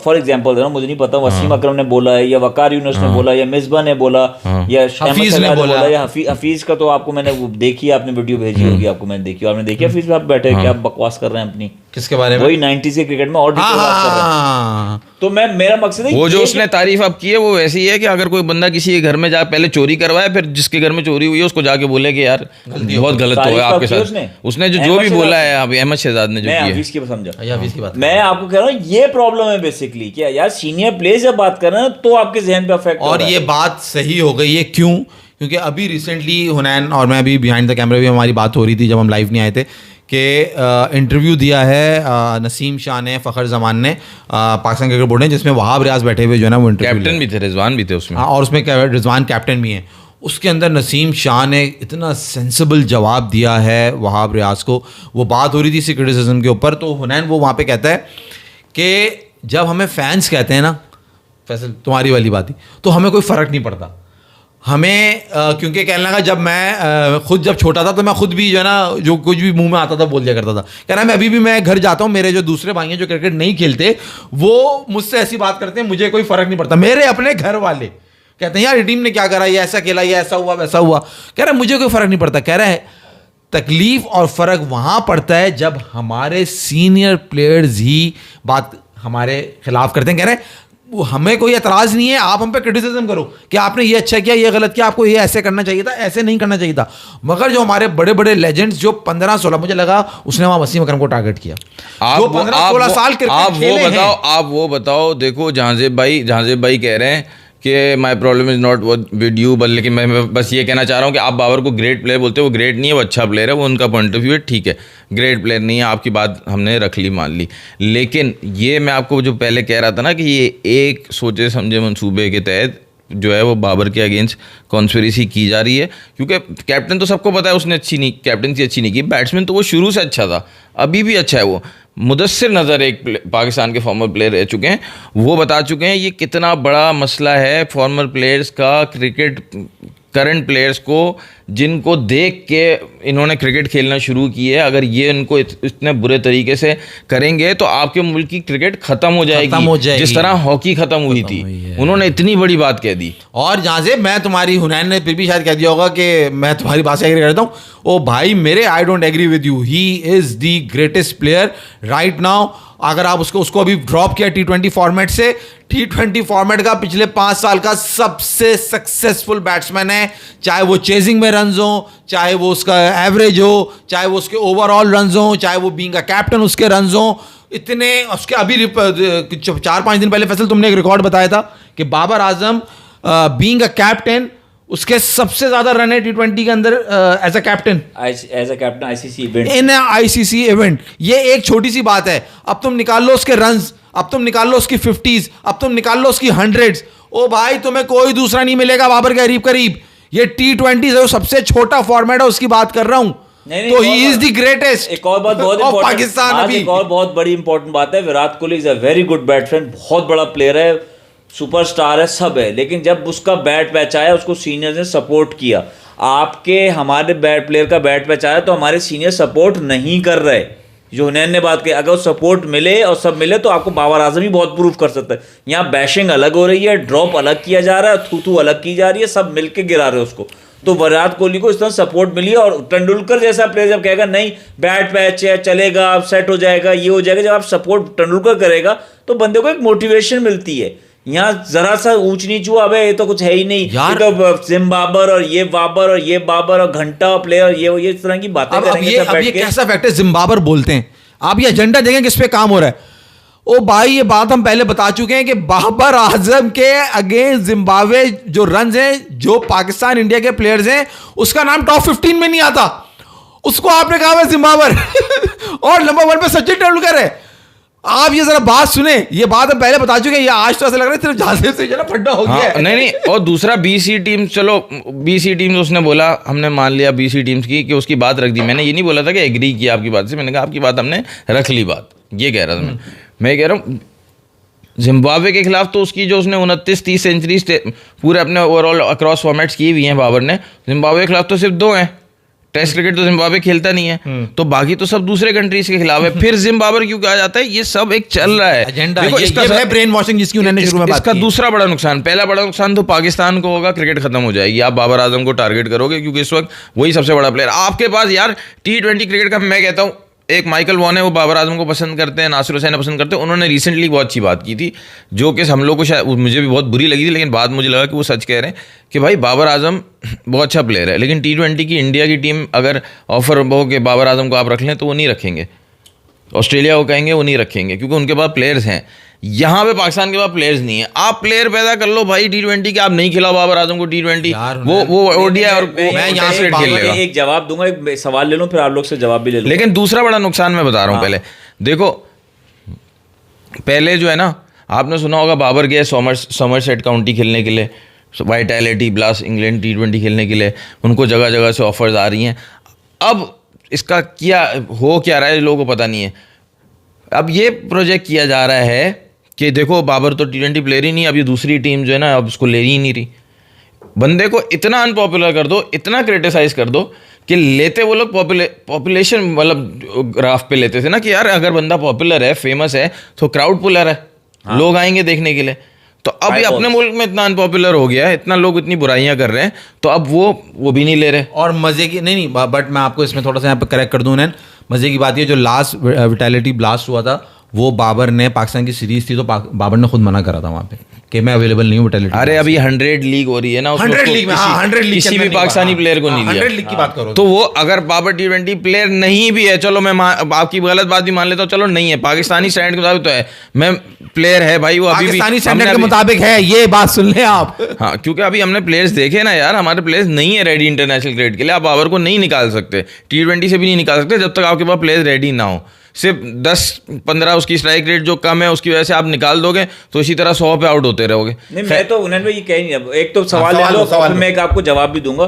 फॉर एग्जाम्पल देना, मुझे नहीं पता वसीम अकरम ने बोला है, या वकार यूनुस ने बोला, या मिसबा ने बोला, या हफीज ने बोला, या हफीज का तो आपको मैंने देखी, आपने वीडियो भेजी होगी, आपको मैंने देखी, आपने देखी हफीज आप बैठे क्या बकवास कर रहे हैं अपनी, किसके बारे में, वही 90s के क्रिकेट में और बात कर रहे हैं। तो मेरा मकसद है वो जो उसने तारीफ अब की है वो वैसी ही है कि अगर कोई बंदा किसी के घर में जा पहले चोरी करवाए, फिर जिसके घर में चोरी हुई है उसको जाके बोले कि यार बहुत गलत हो गया आपके साथ। उसने जो भी बोला है अभी अहमद शहजाद ने जो किया, मैं हफीज की समझा, मैं आपको कह रहा हूँ ये प्रॉब्लम है बेसिकली, क्या यार सीनियर प्लेयर्स जब बात कर रहे हैं तो आपके जहन पे अफेक्ट, और ये बात सही हो गई है क्यों, क्योंकि अभी रिसेंटली हुनैन और मैं अभी बिहाइंड द कैमरा भी हमारी बात हो रही थी जब हम लाइव नहीं आए थे, कि इंटरव्यू दिया है नसीम शाह ने, फ़खर जमान ने, पाकिस्तान क्रिकेट बोर्ड ने, जिसमें वहाब रियाज बैठे हुए जो है ना वो इंटरव्यू, कैप्टन भी थे, रिजवान भी थे उसमें। हाँ, और उसमें रिजवान कैप्टन भी हैं। उसके अंदर नसीम शाह ने इतना सेंसिबल जवाब दिया है वहाब रियाज को। वो बात हो रही थी इसी क्रिटिसिज्म के ऊपर, तो हुनैन वो वहाँ पे कहता है कि जब हमें फैंस कहते हैं ना, फैसल तुम्हारी वाली बात ही, तो हमें कोई फ़र्क नहीं पड़ता हमें, क्योंकि कहने लगा जब मैं खुद जब छोटा था तो मैं खुद भी जो है ना जो कुछ भी मुंह में आता था बोल दिया करता था। कह रहा है मैं अभी भी मैं घर जाता हूँ, मेरे जो दूसरे भाई हैं जो क्रिकेट नहीं खेलते वो मुझसे ऐसी बात करते हैं, मुझे कोई फ़र्क नहीं पड़ता। मेरे अपने घर वाले कहते हैं यार टीम ने क्या करा, ये ऐसा खेला, ये ऐसा हुआ वैसा हुआ। कह रहा है मुझे कोई फ़र्क नहीं पड़ता। कह रहा है तकलीफ़ और फ़र्क वहाँ पड़ता है जब हमारे सीनियर प्लेयर्स ही बात हमारे खिलाफ करते हैं। कह रहे हैं हमें कोई एतराज़ नहीं है, आप हम पे क्रिटिसिज्म करो कि आपने ये अच्छा किया, ये गलत किया, आपको ये ऐसे करना चाहिए था, ऐसे नहीं करना चाहिए था। मगर जो हमारे बड़े बड़े लेजेंड्स जो 15-16, मुझे लगा उसने वहाँ वसीम अकरम को टारगेट किया, जो 15-16 साल क्रिकेट खेले हैं। आप वो बताओ, देखो जहांजेब भाई कह रहे हैं कि my problem is not with you, लेकिन मैं बस ये कहना चाह रहा हूँ कि आप बाबर को ग्रेट प्लेयर बोलते हो, वो ग्रेट नहीं है, वो अच्छा प्लेयर है, वो उनका पॉइंट ऑफ व्यू है, ठीक है, ग्रेट प्लेयर नहीं है, आपकी बात हमने रख ली, मान ली। लेकिन ये मैं आपको जो पहले कह रहा था ना कि ये एक सोचे समझे मंसूबे के तहत जो है वो बाबर के अगेंस्ट कॉन्स्पिरेसी की जा रही है, क्योंकि कैप्टन तो सबको पता है उसने कैप्टनसी अच्छी नहीं की, बैट्समैन तो वो शुरू से अच्छा था, अभी भी अच्छा है। वो मुदस्सिर नज़र एक पाकिस्तान के फॉर्मर प्लेयर रह चुके हैं, वो बता चुके हैं ये कितना बड़ा मसला है फॉर्मर प्लेयर्स का, क्रिकेट करंट प्लेयर्स को जिनको देख के इन्होंने क्रिकेट खेलना शुरू की है, अगर ये इनको इतने बुरे तरीके से करेंगे तो आपके मुल्क की क्रिकेट खत्म हो जाएगी, जिस तरह हॉकी खत्म हुई थी। उन्होंने इतनी बड़ी बात कह दी। और जहाँ से मैं तुम्हारी, हुनैन ने फिर भी शायद कह दिया होगा कि मैं तुम्हारी बात से एग्री करता हूँ, ओ भाई मेरे, I don't agree with you, he is the greatest player right now. अगर आप उसको अभी ड्रॉप किया T20 फॉर्मेट से, T20 फॉर्मेट का पिछले 5 साल का सबसे सक्सेसफुल बैट्समैन है, चाहे वो चेजिंग में रन्स हो, चाहे वो उसका एवरेज हो, चाहे वो उसके ओवरऑल रन्स हो, चाहे वो बीइंग अ कैप्टन उसके रन्स हो, इतने उसके। अभी 4-5 दिन पहले फैसल तुमने एक रिकॉर्ड बताया था कि Babar Azam being a captain उसके सबसे ज्यादा रन है T20 के अंदर as a captain ICC event, in ICC event. ये एक छोटी सी बात है। अब तुम निकाल लो उसके रन्स, अब तुम निकाल लो उसकी 50s, अब तुम निकाल लो उसकी 100s, ओ भाई तुम्हें कोई दूसरा नहीं मिलेगा बाबर के करीब। ये T20 जो सबसे छोटा फॉर्मेट है उसकी बात कर रहा हूं, तो ही इज द ग्रेटेस्ट। एक और बात बहुत इंपॉर्टेंट, पाकिस्तान अभी एक और बहुत बड़ी इंपॉर्टेंट बात है, Virat Kohli is a very good batsman, बहुत बड़ा प्लेयर है, सुपरस्टार है, सब है, लेकिन जब उसका बैट पैच आया उसको सीनियर्स ने सपोर्ट किया। आपके हमारे बैट प्लेयर का बैट पैच आया तो हमारे सीनियर सपोर्ट नहीं कर रहे। जो हुनैन ने बात की, अगर सपोर्ट मिले और सब मिले तो आपको बाबर आजम ही बहुत प्रूव कर सकता है। यहाँ बैशिंग अलग हो रही है, ड्रॉप अलग किया जा रहा है, थू अलग की जा रही है, सब मिलके गिरा रहे हैं उसको। तो विराट कोहली को इस तरह सपोर्ट मिली है, और तेंदुलकर जैसा प्लेयर जब कहेगा नहीं बैट पैच है, चलेगा, अब सेट हो जाएगा, ये हो जाएगा, जब आप सपोर्ट तेंदुलकर करेगा तो बंदे को एक मोटिवेशन मिलती है। यहाँ जरा सा ऊंच नीच हुआ, अबे ये तो कुछ है ही नहीं, ये तो जिम बाबर और ये बाबर और ये बाबर और घंटा प्लेयर, ये इस तरह की बातें करेंगे। अब ये कैसा फैक्ट है, जिम बाबर बोलते हैं, आप ये एजेंडा देखें किस पे काम हो रहा है। ओ भाई ये बात हम पहले बता चुके हैं कि बाबर आजम के अगेंस्ट जिम्बाब्वे जो रन्स हैं, जो पाकिस्तान इंडिया के प्लेयर्स हैं, उसका नाम टॉप 15 में नहीं आता, उसको आपने कहा है जिम्बाबर और नंबर 1 पे सचिन तेंदुलकर है। आप ये जरा बात सुने, ये बात हम पहले बता चुके हैं, ये आज तो ऐसा लग रहा है सिर्फ जासिर से जरा फड्डा हो गया है। नहीं, और दूसरा BC टीम, चलो BC टीम उसने बोला, हमने मान लिया BC टीम्स की कि उसकी बात रख दी। मैंने ये नहीं बोला था कि एग्री किया आपकी बात से, मैंने कहा आपकी बात हमने रख ली बात, ये कह रहा था मैं कह रहा हूँ जिम्बाब्वे के खिलाफ तो उसकी जो उसने 29-30 सेंचुरीज पूरे अपने ओवरऑल अक्रॉस फॉर्मेट्स की हुई हैं बाबर ने, जिम्बाब्वे के खिलाफ तो सिर्फ 2 हैं। टेस्ट क्रिकेट तो जिम्बाब्वे खेलता नहीं है, तो बाकी तो सब दूसरे कंट्रीज के खिलाफ है। फिर जिम्बाब्वे क्यों कहा जाता है, ये सब एक चल रहा है एजेंडा, ये ब्रेन वॉशिंग जिसकी उन्होंने शुरू में बात की। इसका दूसरा बड़ा नुकसान, पहला बड़ा नुकसान तो पाकिस्तान को होगा, क्रिकेट खत्म हो जाएगी। आप बाबर आजम को टारगेट करोगे क्योंकि इस वक्त वही सबसे बड़ा प्लेयर आपके पास। यार T20 क्रिकेट का मैं कहता हूँ, एक माइकल वॉन है, वो बाबर आजम को पसंद करते हैं, नासिर हुसैन पसंद करते हैं। उन्होंने रिसेंटली बहुत अच्छी बात की थी, जो कि हम लोग को शायद, मुझे भी बहुत बुरी लगी थी, लेकिन बाद मुझे लगा कि वो सच कह रहे हैं कि भाई बाबर आजम बहुत अच्छा प्लेयर है, लेकिन T20 की इंडिया की टीम अगर ऑफर हो कि बाबर आजम को आप रख लें तो वो नहीं रखेंगे। ऑस्ट्रेलिया को कहेंगे वो नहीं रखेंगे, क्योंकि उनके पास प्लेयर्स हैं। यहाँ पे पाकिस्तान के पास प्लेयर्स नहीं है। आप प्लेयर पैदा कर लो भाई T20 के, आप नहीं खिलाओ बाबर आजम को T20, वो ODI और मैं यहाँ से खेल लेगा। एक जवाब दूंगा, एक सवाल ले लूं, फिर आप लोग से जवाब भी ले लो। लेकिन दूसरा बड़ा नुकसान मैं बता रहा हूँ। पहले देखो, पहले जो है ना, आपने सुना होगा बाबर गए समरसेट काउंटी खेलने के लिए, वाइटैलिटी ब्लास्ट इंग्लैंड T20 खेलने के लिए, उनको जगह जगह से ऑफर्स आ रही हैं। अब इसका क्या रहा है लोगों को पता नहीं है। अब ये प्रोजेक्ट किया जा रहा है कि देखो बाबर तो T20 प्लेयर ही नहीं, अब ये दूसरी टीम जो है ना अब उसको ले ही नहीं रही। बंदे को इतना अनपॉपुलर कर दो, इतना क्रिटिसाइज कर दो कि लेते वो लोग पॉपुलेशन मतलब ग्राफ पे लेते थे ना कि यार अगर बंदा पॉपुलर है, फेमस है, तो क्राउड पुलर है, लोग आएंगे देखने के लिए। तो अब ये अपने मुल्क में इतना अनपॉपुलर हो गया है, इतना लोग इतनी बुराइयां कर रहे हैं, तो अब वो भी नहीं ले रहे। और मजे की नहीं, बट मैं आपको इसमें थोड़ा सा यहाँ पे करेक्ट कर दूं। मजे की बात ये, जो लास्ट विटालिटी ब्लास्ट हुआ था वो बाबर ने पाकिस्तान की सीरीज थी तो बाबर ने खुद मना करा था वहाँ पे कि मैं अवेलेबल नहीं हूँ टैलेंट। अरे अभी 100 लीग हो रही है ना, 100 लीग में, हाँ 100 लीग किसी भी पाकिस्तानी प्लेयर को नहीं दिया। 100 लीग की बात करो तो वो अगर बाबर T20 प्लेयर नहीं भी है, चलो मैं आपकी गलत बात भी मान लेता हूँ, चलो नहीं है पाकिस्तानी स्टैंडर्ड के मुताबिक तो है, मैं प्लेयर है भाई वो अभी भी पाकिस्तानी स्टैंडर्ड के मुताबिक है, ये बात सुन लें आप। हाँ, क्योंकि अभी हमने प्लेयर्स देखे ना यार, हमारे प्लेयर्स नहीं है रेडी इंटरनेशनल क्रिकेट के लिए। आप बाबर को नहीं निकाल सकते, T20 से भी नहीं निकाल सकते जब तक आपके पास प्लेयर्स रेडी ना हो। सिर्फ 10-15 उसकी स्ट्राइक रेट जो कम है उसकी वजह से आप निकाल दोगे तो इसी तरह 100 पे आउट होते रहोगे। नहीं मैं तो उन्होंने ये कह नहीं, एक तो सवाल ले लो, फिर मैं एक आपको जवाब भी दूंगा।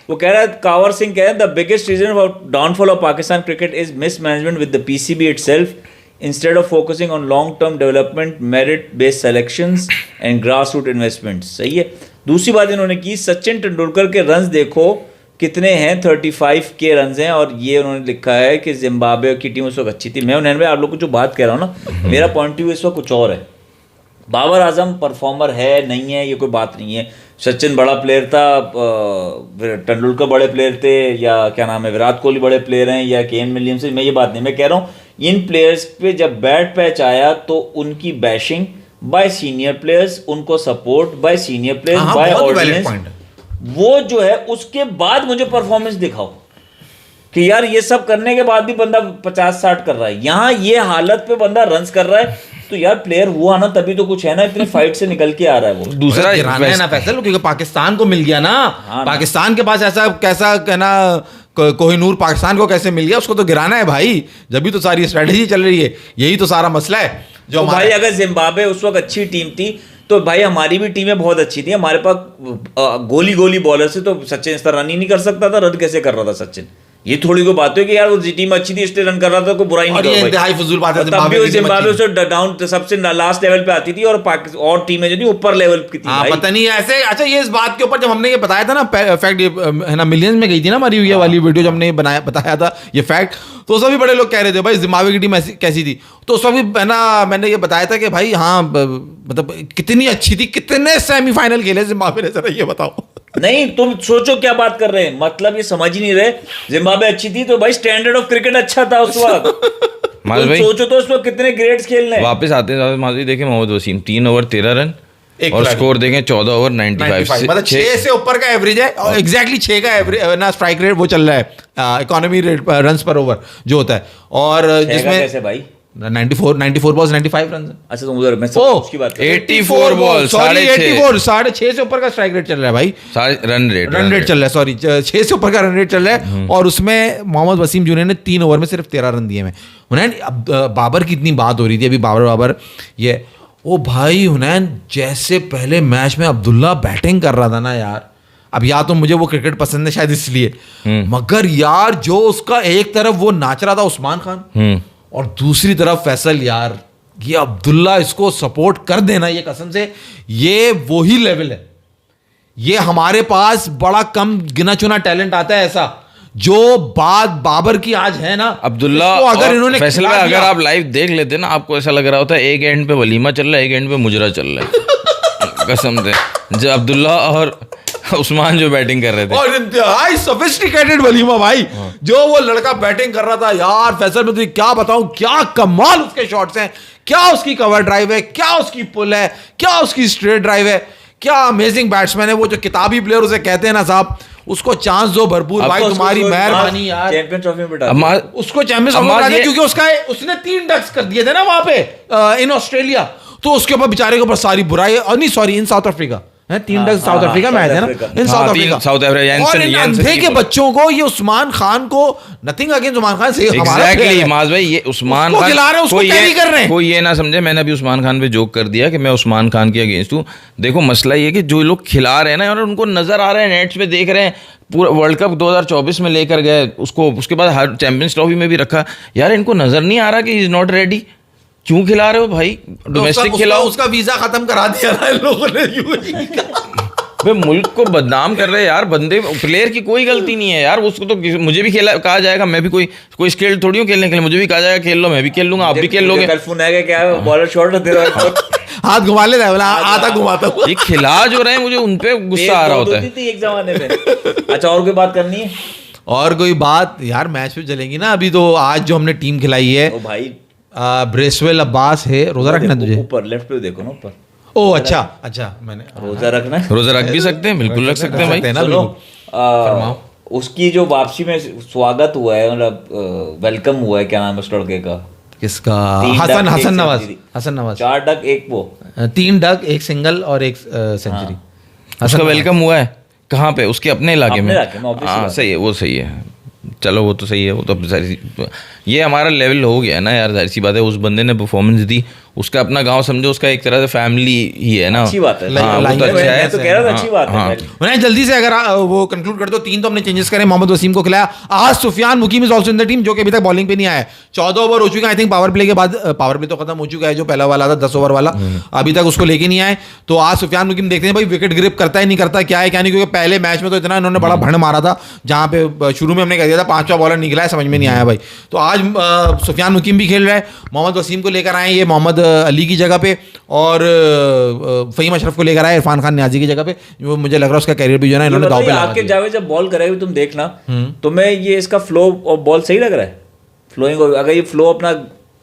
वो कह रहा है, कावर सिंह कह रहा है, the biggest reason for downfall of Pakistan cricket is mismanagement with the PCB itself instead of focusing on long term development, merit based selections and grass root investments. सही है। दूसरी बात इन्होंने की, सचिन तेंदुलकर के रन्स देखो कितने हैं, 35 के रन हैं, और ये उन्होंने लिखा है कि जिम्बाब्वे की टीम उस वक्त अच्छी थी। मैं उन्होंने भाई आप लोग को जो बात कह रहा हूँ ना, मेरा पॉइंट ऑफ व्यू इस वक्त कुछ और है। बाबर आजम परफॉर्मर है नहीं है ये कोई बात नहीं है, सचिन बड़ा प्लेयर था, तेंदुलकर बड़े प्लेयर थे, या क्या नाम है विराट कोहली बड़े प्लेयर हैं, या केन विलियमसन, मैं ये बात नहीं, मैं कह रहा हूँ इन प्लेयर्स पे जब बैट पैच आया तो उनकी बैशिंग बाय सीनियर प्लेयर्स, उनको support by senior players, by audience, वो जो है उसके बाद मुझे परफॉर्मेंस दिखाओ कि यार ये सब करने के बाद भी बंदा 50-60 कर रहा है। यहाँ ये हालत पे बंदा रन्स कर रहा है तो यार प्लेयर हुआ ना तभी तो कुछ है ना, इतनी फाइट से निकल के आ रहा है वो। दूसरा है ना फैसल, क्योंकि पाकिस्तान को मिल गया ना, पाकिस्तान के पास ऐसा कैसा कहना कोहिनूर पाकिस्तान को कैसे मिल गया, उसको तो गिराना है भाई, जब भी तो सारी स्ट्रेटेजी चल रही है, यही तो सारा मसला है। जो तो भाई अगर जिम्बाब्वे उस वक्त अच्छी टीम थी तो भाई हमारी भी टीमें बहुत अच्छी थी, हमारे पास गोली बॉलर से तो सचिन इस तरह रन ही नहीं कर सकता था। रन कैसे कर रहा था सचिन, ये थोड़ी कोई बात है कि यार वो टीम अच्छी थी इसलिए रन कर रहा था, कोई बुराई नहीं कर रहा है। फजूल बात है, तब भी जिम्बाब्वे से डाउन सबसे लास्ट लेवल पे आती थी और और टीमें जो थी ऊपर लेवल की थी। पता नहीं ऐसे। अच्छा ये इस बात के ऊपर जब हमने ये बताया था ना फैक्ट, है ना मिलियंस में गई थी ना हमारी ये वाली वीडियो, जब हमने बताया था ये फैक्ट, तो सभी बड़े लोग कह रहे थे भाई जिम्बाब्वे की टीम कैसी थी, तो उसमें भी है ना मैंने ये बताया था कि भाई हाँ मतलब कितनी अच्छी थी, कितने सेमीफाइनल खेले जिम्बाब्वे ने, जरा ये बताओ। नहीं तुम सोचो क्या बात कर रहे हैं, मतलब ये समझ ही नहीं रहे। जिम्बाब्वे अच्छी थी तो भाई स्टैंडर्ड ऑफ क्रिकेट अच्छा था उस वक्त। सोचो तो उस वक्त कितने ग्रेड्स खेलने। वापस आते हैं माधवी, देखें मोहम्मद वसीम 3 ओवर 13 रन और स्कोर देखें 14 ओवर 95, मतलब 6 से ऊपर का एवरेज है, और एग्जैक्टली 6 का एवरेज ना स्ट्राइक रेट वो चल रहा है, इकोनॉमी रेट रन्स पर ओवर जो होता है, और जिसमें कैसे भाई 94 बॉल्स 95 रन। अच्छा तो उधर मैं उसकी बात 84 बॉल 6.5 से ऊपर का स्ट्राइक रेट चल रहा है भाई, रन रेट चल रहा है, सॉरी 6 से ऊपर का रन रेट चल रहा है, और उसमें मोहम्मद वसीम जूनियर ने 3 ओवर में सिर्फ 13 रन दिए हैं। हुनैन अब बाबर की इतनी बात हो रही थी अभी, बाबर ये ओ भाई हुनैन जैसे पहले मैच में अब्दुल्ला बैटिंग कर रहा था ना यार, अब या तो मुझे वो क्रिकेट पसंद है शायद इसलिए, मगर यार जो उसका एक तरफ वो नाच रहा था उस्मान खान और दूसरी तरफ फैसल, यार ये अब्दुल्ला इसको सपोर्ट कर देना, ये कसम से ये वही लेवल है। ये हमारे पास बड़ा कम गिना चुना टैलेंट आता है ऐसा, जो बात बाबर की आज है ना अब्दुल्ला अगर इन्होंने फैसल में अगर आप लाइव देख लेते ना, आपको ऐसा लग रहा होता है एक एंड पे वलीमा चल रहा है, एक एंड पे मुजरा चल रहा है कसम से, जो अब्दुल्ला और उस्मान जो बैटिंग कर रहे थे, और इंतहाई सोफिस्टिकेटेड वलीमा भाई, जो वो लड़का बैटिंग कर रहा था यार फैसल में, तो क्या बताऊं क्या कमाल उसके शॉट्स हैं, क्या उसकी कवर ड्राइव है, क्या उसकी पुल है, क्या उसकी स्ट्रेट ड्राइव है, क्या अमेजिंग बैट्समैन है वो, जो किताबी प्लेयर उसे कहते हैं ना साहब, उसको चांस दो भरपूर भाई, तुम्हारी मेहरबानी यार, चैंपियन ट्रॉफी में बिठा उसको चैंपियंस ट्रॉफी में, क्योंकि उसने 3 डक्स कर दिए थे ना वहां पे इन ऑस्ट्रेलिया, तो उसके ऊपर बेचारे के ऊपर सारी बुराई, और नहीं सॉरी इन साउथ अफ्रीका है, 3 डक्स साउथ अफ्रीका में आए थे ना, इन साउथ अफ्रीका, और इन अंधे के बच्चों को, ये उस्मान खान को, नथिंग अगेंस्ट उस्मान खान से, एग्जैक्टली माज भाई, ये उस्मान खान खिला रहे हैं, उसको कैरी कर रहे हैं, कोई ये ना समझे मैंने अभी उस्मान खान पे जोक कर दिया कि मैं उस्मान खान के अगेंस्ट हूँ। देखो मसला ये कि जो लोग खिला रहे हैं ना, और उनको नजर आ रहे हैं, नेट्स पे देख रहे हैं, पूरा वर्ल्ड कप 2024 में लेकर गए उसको, उसके बाद हर चैंपियंस ट्रॉफी में भी रखा, यार इनको नजर नहीं आ रहा कि इज नॉट रेडी, क्यों खिला रहे हो भाई, डोमेस्टिक खिलाओ। उसका वीजा खत्म करा दिया ना इन लोगों ने, वे मुल्क को बदनाम कर रहे हैं यार, बंदे प्लेयर की कोई गलती नहीं है यार, उसको तो मुझे भी कहा जाएगा, मैं भी कोई स्किल थोड़ी हूँ खेलने के लिए, मुझे भी कहा जाएगा खेल लो, मैं भी खेल लूंगा, आप भी खेल लोगे, क्या बॉलर शॉट दे रहा है, हाथ घुमा लेता है, आधा घुमाता हूँ, ये खिला जो रहे हैं मुझे उन पे गुस्सा आ रहा होता है एक जमाने में। अच्छा और कोई बात करनी है? और कोई बात यार मैच पे चलेंगी ना, अभी तो आज जो हमने टीम खिलाई है ओ भाई ब्रेसवेल अब्बास है, रोजा रखना है तुझे? ऊपर लेफ्ट पे देखो ना, ऊपर। ओ अच्छा मैंने रोजा रखना है, रोजा रख भी सकते हैं, बिल्कुल रख सकते हैं भाई। ना सुनो, बिल्कुल। उसकी जो वापसी में स्वागत हुआ है, मतलब वेलकम हुआ है, क्या नाम है उस लड़के का? किसका? 3 हसन डक, हसन एक नवाज। सेंचुरी। हसन नवाज 4 डक 1 वो। 3 डक, 1 सिंगल और 1 सेंचुरी। उसका वेलकम हुआ है कहाँ पे? उसके अपने इलाके अपने में। इलाके में, obviously हाँ बात सही है, वो सही है, चलो वो तो सही है। वो तो ये हमारा लेवल हो गया ना यार, जाहिर सी बात है। उस बंदे ने परफॉर्मेंस दी, उसका अपना गांव समझो, उसका एक तरह से फैमिली ही है ना। अच्छी बात है। हाँ, वो तो अच्छा मैं है। तो कह रहा था अच्छी बात हाँ। है। मैंने जल्दी से अगर वो कंक्लूड कर दो, 3 तो हमने चेंजेस करे। मोहम्मद वसीम को खिलाया। आज Sufiyan Muqeem is also in the team, जो कि अभी तक बॉलिंग पे नहीं आया है। 14 ओवर हो चुके हैं आई थिंक पावर प्ले के बाद। पावर प्ले तो खत्म हो चुका है, जो पहला वाला था 10 ओवर वाला, अभी तक उसको लेके नहीं आए। तो आज सुफियान मुकीम देखते हैं भाई विकेट ग्रिप करता है नहीं करता, क्या है क्या नहीं, क्योंकि पहले मैच में तो इतना इन्होंने बड़ा भंड मारा था, जहां पे शुरू में हमने कह दिया था 5वां बॉलर निकला है, समझ में नहीं आया भाई। तो आज सुफियान मुकीम भी खेल रहा है। मोहम्मद वसीम को लेकर आए ये मोहम्मद अली की जगह पे, और फ़हीम अशरफ को लेकर आए इरफान खान नियाजी की जगह पे। वो मुझे लग रहा है उसका कैरियर भी जो है ना इन्होंने दांव पे लगा आके दिया। जावे जब बॉल करेगा तुम देखना, तो मैं ये इसका फ्लो और बॉल सही लग रहा है, फ्लोइंग। अगर ये फ्लो अपना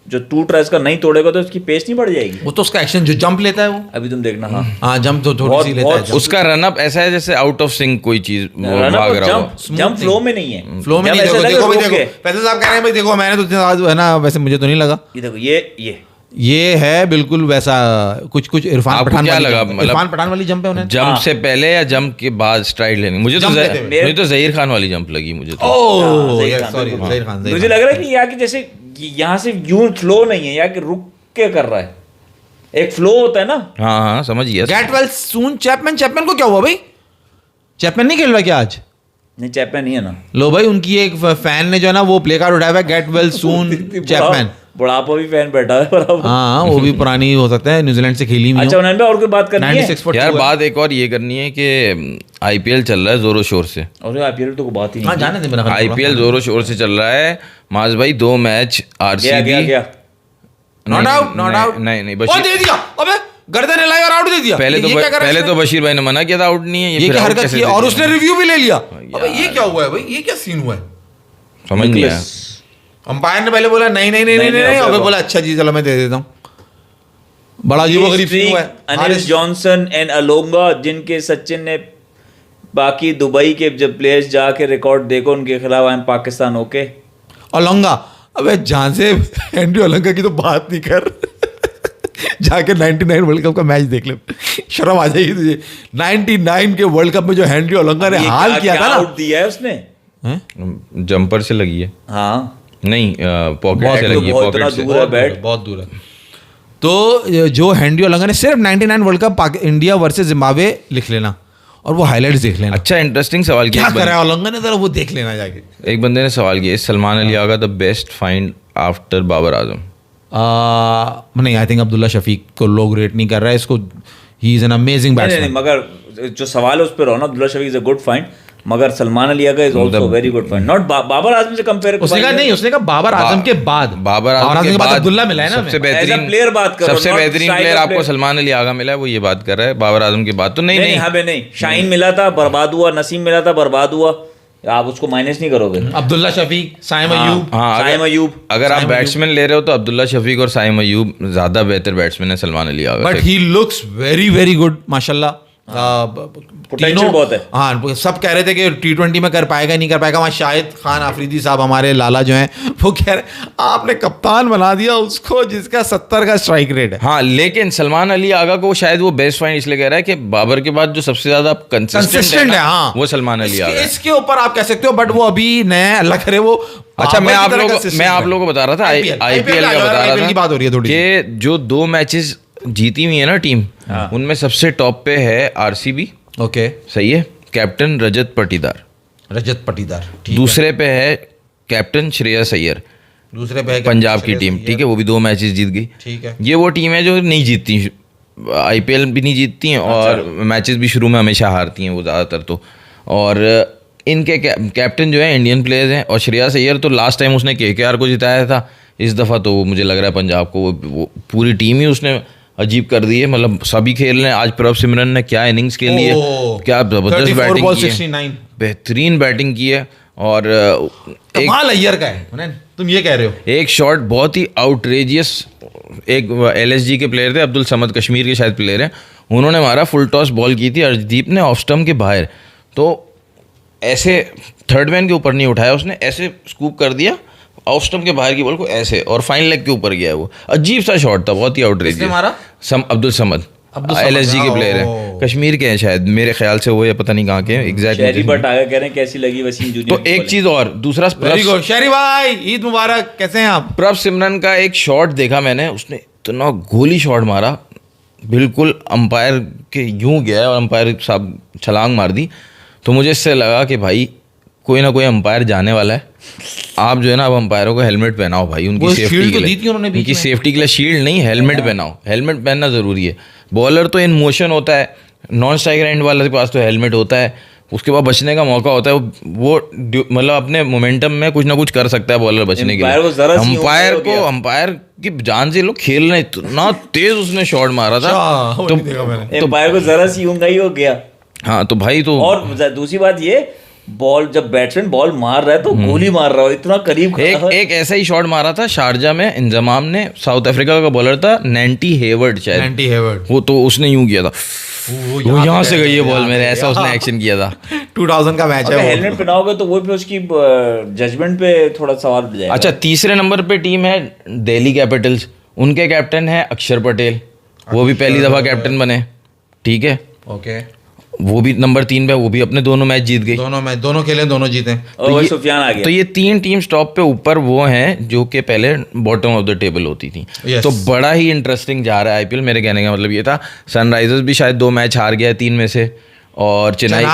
जो टूट रहा है इसका नहीं तोड़ेगा तो इसकी पेस नहीं बढ़ जाएगी। वो तो उसका एक्शन जो जंप लेता है वो, अभी तुम देखना। हाँ, हाँ जंप तो थोड़ी सी लेता है। jump। उसका रनअप ऐसा है जैसे आउट ऑफ सिंक कोई चीज रन भाग रहा हो। जंप फ्लो में नहीं है, फ्लो में नहीं। जब ऐसा देखो लगे भाई, रुक देखो फैसल साहब कह रहे हैं भाई, देखो मैंने तो इतने आज है ना, वैसे मुझे तो नहीं लगा। ये देखो ये है बिल्कुल वैसा कुछ इरफान आपको पठान क्या वाली लगा? jump है। मतलब इरफान पठान वाली जंप है उन्हें। जंप से पहले या जंप के बाद स्ट्राइड लेनी? मुझे तो जहीर खान वाली जंप लगी मुझे तो। ओह ज़हीर सॉरी खान, ज़हीर खान। मुझे लग रहा है कि यहाँ की जैसे यहाँ से यूं फ्लो नहीं है, यहाँ के रुक के कर रहा है, एक फ्लो होता है ना। हाँ हाँ समझ गया। Get well soon. चैपमैन को क्या हुआ भाई? चैपमैन नहीं खेल रहा क्या आज? नहीं, चैपमैन नहीं है ना। लो भाई, उनकी एक फैन ने जो है ना वो प्ले कार्ड उठाया हुआ है, गेट वेल सून चैपमैन। बुढ़ापा भी फैन बैठा है बराबर। हाँ वो भी पुरानी हो सकता है, न्यूजीलैंड से खेली हुई। अच्छा उन्होंने भी और कोई बात करनी है 96 यार बात एक और ये करनी है कि आईपीएल चल रहा है जोरों शोर से। और आईपीएल तो कोई बात ही नहीं। हाँ जाने दे मेरा ख्याल आईपीएल जोरों शोर से चल रहा है माज भाई। 2 मैच आरसीबी। गया नॉट आउट। नहीं ओ दे दिया, अबे गर्दन हिलाई और आउट दे दिया। पहले तो बशीर भाई ने मना किया था आउट नहीं है, ये क्या हरकत की, और उसने रिव्यू भी ले लिया। यार। अबे ये क्या हुआ है भाई, ये क्या सीन हुआ है? समझ नहीं आया। अंपायर ने पहले बोला नहीं, अबे बोला अच्छा जी चलो मैं दे देता हूँ। बड़ा अजीबोगरीब सीन हुआ है। अनिल जॉनसन एंड अलोंगा, जिनके सचिन ने बाकी दुबई के जब प्लेयर्स जाके रिकॉर्ड देखो उनके खिलाफ, I am Pakistan okay. Olonga, अबे जहां से हेनरी ओलंगा की तो बात नहीं कर। जाके 99 वर्ल्ड कप का मैच देख ले, शर्म आ जाएगी तुझे। 99 के वर्ल्ड कप में जो हेनरी ओलंगा ने हाल किया था ना, आउट दिया है उसने। जंपर से लगी है। हाँ नहीं पॉकेट से लगी है। बहुत पॉकेट से दूर है बैट, बहुत दूर है। तो जो हेनरी ओलंगा ने सिर्फ 99 world cup India versus Zimbabwe लिख लेना और वो हाइलाइट्स देख लेना। अच्छा इंटरेस्टिंग सवाल किया। क्या करा ओलंगा ने, जरा वो देख लेना जाके। एक बंदे ने सवाल किया, Salman Ali Agha the best find after Babar Azam? नहीं, आई थिंक अब्दुल्ला शफीक को लोग रेट नहीं कर रहा है इसको। He is an amazing batsman. मगर जो सवाल है उस पर रहो ना, Abdullah Shafique is a good find, मगर Salman Ali Agha is also very good find. Not Babar Azam से कंपेयर। उसने कहा नहीं, उसने कहा बाबर आजम के बाद। बाबर आजम के बाद अब्दुल्ला मिला है ना। सबसे बेहतरीन प्लेयर बात करो, सबसे बेहतरीन प्लेयर आपको सलमान अली आगा मिला है, वो ये बात कर रहा है। बाबर आजम के बाद तो नहीं। नहीं, शाहीन मिला था बर्बाद हुआ, नसीम मिला था बर्बाद हुआ, आप उसको माइनस नहीं करोगे। अब्दुल्ला शफीक, साइम अयूब। साइम अयूब, अगर आप बैट्समैन ले रहे हो तो अब्दुल्ला शफीक और साइम अयूब ज्यादा बेहतर बैट्समैन है Salman Ali Agha. But he looks very very good माशाल्लाह। पोटेंशियल बहुत है। हाँ, सब कह रहे थे कि T20 में कर पाएगा नहीं कर पाएगा। वहाँ शाहिद खान आफरीदी साहब हमारे लाला जो हैं वो कह रहे आपने कप्तान बना दिया उसको जिसका 70 का स्ट्राइक रेट है। हाँ, लेकिन सलमान अली आगा को शायद वो बेस्ट फाइंड इसलिए कह रहा है कि बाबर के बाद जो सबसे ज्यादा कंसिस्टेंट है हाँ, वो सलमान अली आगा। इसके ऊपर आप कह सकते हो, बट वो अभी नया अल्लाह करे वो। अच्छा, मैं आप लोगों को बता रहा था आईपीएल का बता रहा था बात हो रही है थोड़ी कि जो 2 मैचेस जीती हुई है ना टीम, उनमें सबसे टॉप पे है आरसीबी। ओके, सही है। कैप्टन रजत पाटीदार। दूसरे पे है कैप्टन श्रेयस अय्यर। दूसरे पे है पंजाब की टीम, ठीक है, वो भी 2 मैचेस जीत गई। ठीक है। ये वो टीम है जो नहीं जीतती, आईपीएल भी नहीं जीतती हैं और मैचेस भी शुरू में हमेशा हारती हैं वो ज़्यादातर तो। और इनके कैप्टन जो है इंडियन प्लेयर्स हैं, और श्रेयस अय्यर तो लास्ट टाइम उसने केकेआर को जिताया था, इस दफ़ा तो मुझे लग रहा है पंजाब को वो पूरी टीम ही उसने अजीब कर दी है। मतलब सभी खेल रहे हैं। आज प्रभ सिमरन ने क्या इनिंग्स खेल ली है, क्या जबरदस्त बैटिंग की है, बेहतरीन बैटिंग की है। और कमाल अय्यर का है तुम ये कह रहे हो? एक शॉट बहुत ही आउटरेजियस, एक LSG के प्लेयर थे, अब्दुल समद, कश्मीर के शायद प्लेयर हैं, उन्होंने मारा, फुल टॉस बॉल की थी, अर्शदीप ने ऑफ स्टंप के बाहर, तो ऐसे थर्ड मैन के ऊपर नहीं उठाया उसने, ऐसे स्कूप कर दिया ऑफ स्टंप के बाहर की बॉल को ऐसे, और फाइन लेग के ऊपर गया वो। अजीब सा शॉट था, बहुत ही आउटरेजियस। मारा अब्दुल समद LSG के प्लेयर है, कश्मीर के हैं शायद, मेरे ख्याल से वो, या पता नहीं कहाँ के हैं एग्जैक्ट। शहरी बट आगे कह रहे हैं कैसी लगी वसीम जूनियर। तो एक चीज और, दूसरा वेरी गुड शहरी भाई, ईद मुबारक, कैसे हैं आप? प्रभ सिमरन का एक शॉट देखा मैंने, उसने इतना गोली शॉट मारा, बिल्कुल अंपायर के यूं गया और अंपायर साहब छलांग मार दी, तो मुझे इससे लगा कि भाई कोई ना कोई अंपायर जाने वाला है, आप जो है ना अब अंपायरों को हेलमेट पहनाओ भाई, उनकी सेफ्टी के लिए, उनकी सेफ्टी के लिए शील्ड नहीं, हेलमेट पहनाओ, हेलमेट पहनना ज़रूरी है। बॉलर तो इन मोशन होता है, नॉन स्ट्राइकर एंड वाले के पास तो हेलमेट होता है, उसके बाद बचने का मौका होता है, वो मतलब अपने मोमेंटम में कुछ ना कुछ कर सकता है बॉलर बचने के लिए। अंपायर की जान से लोग खेल रहे, इतना तेज उसने शॉट मारा था, तो अंपायर को जरा सी ऊंगा ही हो गया। हाँ तो भाई, तो और दूसरी बात ये, बॉल जब बैट्समैन बॉल मार रहा है तो गोली मार रहा हो, इतना करीब एक ऐसा ही शॉट मारा था शारजा में, इंजमाम ने, साउथ अफ्रीका का बॉलर था नैंटी हेवर्ड शायद, नैंटी हेवर्ड, वो तो उसने यूं किया था, वो यहाँ से गई है बॉल मेरे, ऐसा उसने एक्शन किया था। 2000 का मैच है। हेलमेट पहनाओगे तो वो भी उसकी जजमेंट पे थोड़ा सवाल उठ जाएगा। अच्छा, तीसरे नंबर पे टीम है दिल्ली कैपिटल्स, उनके कैप्टन है अक्षर पटेल, वो भी पहली दफा कैप्टन बने, ठीक है, ओके, वो भी नंबर 3 पे, वो भी अपने दोनों मैच जीत गई, दोनों खेले, दोनों जीते। और सुफियान आ गया। तो ये 3 टीम टॉप पे ऊपर वो हैं जो कि पहले बॉटम ऑफ द टेबल होती थी। तो बड़ा ही इंटरेस्टिंग जा रहा है IPL, मेरे कहने का मतलब ये था। सनराइजर्स भी शायद 2 मैच हार गया 3 में से, और चेन्नई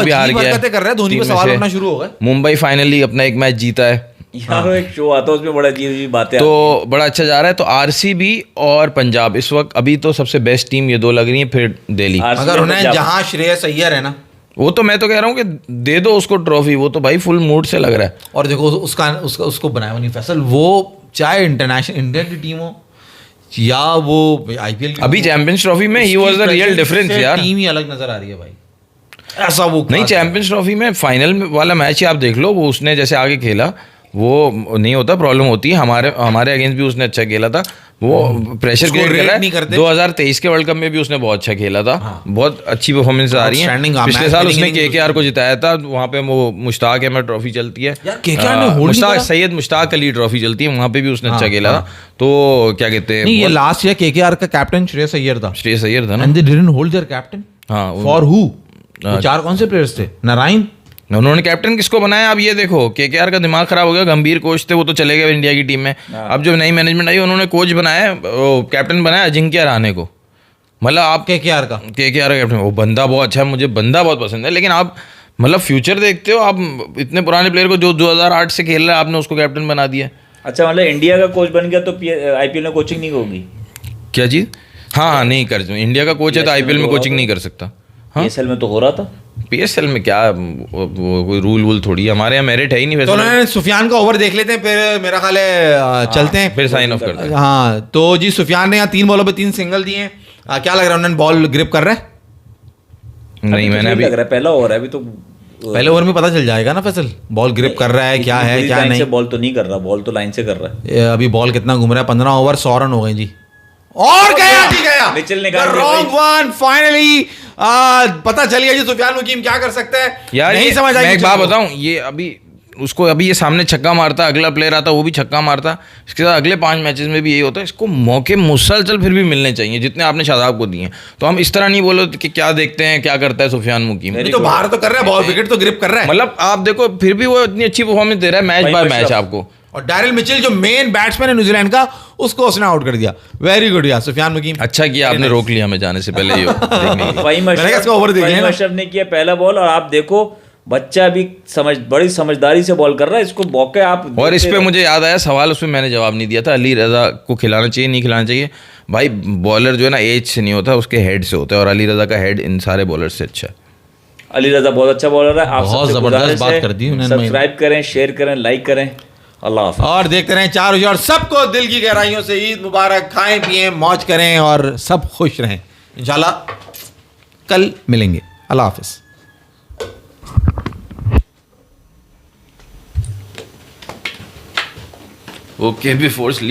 भी हार गया, मुंबई फाइनली अपना एक मैच जीता है। यार एक शो आता है उसमें बड़ा अजीब बातें, तो बड़ा अच्छा जा रहा है। तो RCB और पंजाब इस वक्त अभी तो सबसे बेस्ट टीम ये 2 लग रही है, फिर दिल्ली। अगर उन्हें जहां श्रेयस अय्यर है ना, वो तो मैं तो कह रहा हूँ कि दे दो उसको ट्रॉफी, वो तो भाई फुल मूड से लग रहा है। और देखो उसको बनाया नहीं फैसल, वो चाहे इंटरनेशनल इंडिया की टीम हो या वो IPL अभी चैंपियंस ट्रॉफी में he was the real difference यार, टीम ही अलग नजर आ रही है भाई, ऐसा वो नहीं। चैंपियंस ट्रॉफी में फाइनल वाला मैच ही आप देख लो, वो उसने जैसे आगे खेला वो नहीं होता, प्रॉब्लम होती है। हमारे अगेंस्ट भी उसने अच्छा खेला था, वो प्रेशर क्रिएट कर रहा है। 2023 के वर्ल्ड कप में भी उसने बहुत अच्छा खेला था, बहुत अच्छी परफॉर्मेंस आ रही है। पिछले साल उसने KKR को जिताया था, वहाँ पे वो मुश्ताक अहमद ट्रॉफी चलती है, सैयद मुश्ताक अली ट्रॉफी चलती है, वहाँ पे भी उसने अच्छा खेला था। तो क्या कहते हैं, ये लास्ट ईयर KKR का कैप्टन श्रेयस अय्यर था ना, and they didn't hold their captain. हाँ, फॉर हु? 4 कौन से प्लेयर्स थे? नारायण, उन्होंने कैप्टन किसको बनाया? अब ये देखो, KKR का दिमाग खराब हो गया, गंभीर कोच थे, वो तो चले गए इंडिया की टीम में। अब जो नई मैनेजमेंट आई, उन्होंने कोच बनाया, कैप्टन बनाया अजिंक्य रहाणे को। मतलब आप KKR का कैप्टन, वो बंदा बहुत अच्छा है, मुझे बंदा बहुत पसंद है, लेकिन आप मतलब फ्यूचर देखते हो, आप इतने पुराने प्लेयर को जो 2008 से खेल रहा है, आपने उसको कैप्टन बना दिया। अच्छा, मतलब इंडिया का कोच बन गया तो IPL में कोचिंग नहीं होगी क्या चीज़? हाँ, नहीं कर, इंडिया का कोच है तो IPL में कोचिंग नहीं कर सकता। PSL में तो हो रहा था। PSL में क्या, कोई रूल वूल थोड़ी, हमारे यहाँ मेरिट है ही नहीं वैसे। तो सुफियान का ओवर देख लेते हैं, फिर मेरा ख्याल है चलते हैं, फिर साइन ऑफ करते हैं। हाँ, तो जी सुफियान ने यहाँ 3 बॉलों पे 3 सिंगल दिए हैं। क्या लग रहा है, उन्होंने बॉल ग्रिप कर रहा है? नहीं, मैंने अभी लग रहा है पहला ओवर है, अभी तो पहले ओवर में पता चल जाएगा ना फैसल, बॉल ग्रिप कर रहा है क्या है क्या नहीं। बॉल तो नहीं कर रहा, बॉल तो लाइन से कर रहा है। अभी बॉल कितना घूम रहा है? 15 ओवर 100 रन हो गए जी, और गया मिचेल ने कहा रॉन्ग वन। फाइनली पता चल गया जी सुफियान मुकीम क्या कर सकता है यार, नहीं समझ आई। मैं एक बात बताऊं, ये अभी उसको अभी ये सामने छक्का मारता, अगला प्लेयर आता वो भी छक्का मारता, इसके साथ अगले 5 मैचेस में भी यही होता है। इसको मौके मुसलसल फिर भी मिलने चाहिए जितने आपने शादाब को दिए। तो हम इस तरह नहीं बोलो कि क्या देखते हैं क्या करता है सुफियान मुकीम, तो बाहर तो कर रहा है, बॉल विकेट तो ग्रिप कर रहा है, मतलब आप देखो फिर भी वो इतनी अच्छी परफॉर्मेंस दे रहा है मैच बाय मैच आपको। और डैरिल मिचेल जो मेन बैट्समैन है न्यूजीलैंड का, उसको उसने आउट कर दिया। वेरी गुड यार सुफियान मुकीम, अच्छा किया आपने रोक लिया हमें जाने से पहले। अशरफ ने किया पहला बॉल, और आप देखो बच्चा भी बड़ी समझदारी से बॉल कर रहा है, इसको मौके आप। और इस पे मुझे याद आया सवाल, उसमें मैंने जवाब नहीं दिया था, अली रजा को खिलाना चाहिए नहीं खिलाना चाहिए? भाई बॉलर जो है ना एज से नहीं होता, उसके हेड से होता है, और अली रजा का हेड इन सारे बॉलर से अच्छा है। अली रजा बहुत अच्छा बॉलर है। आप बहुत जबरदस्त बात कर दी। सब्सक्राइब करें, शेयर करें, लाइक करें। अल्लाह हाफ़िज़। और देखते रहें चार बजे, और सबको दिल की गहराइयों से ईद मुबारक। खाएं पिएं मौज करें और सब खुश रहें। इंशाल्लाह कल मिलेंगे। अल्लाह हाफ़िज़। Okay before sleep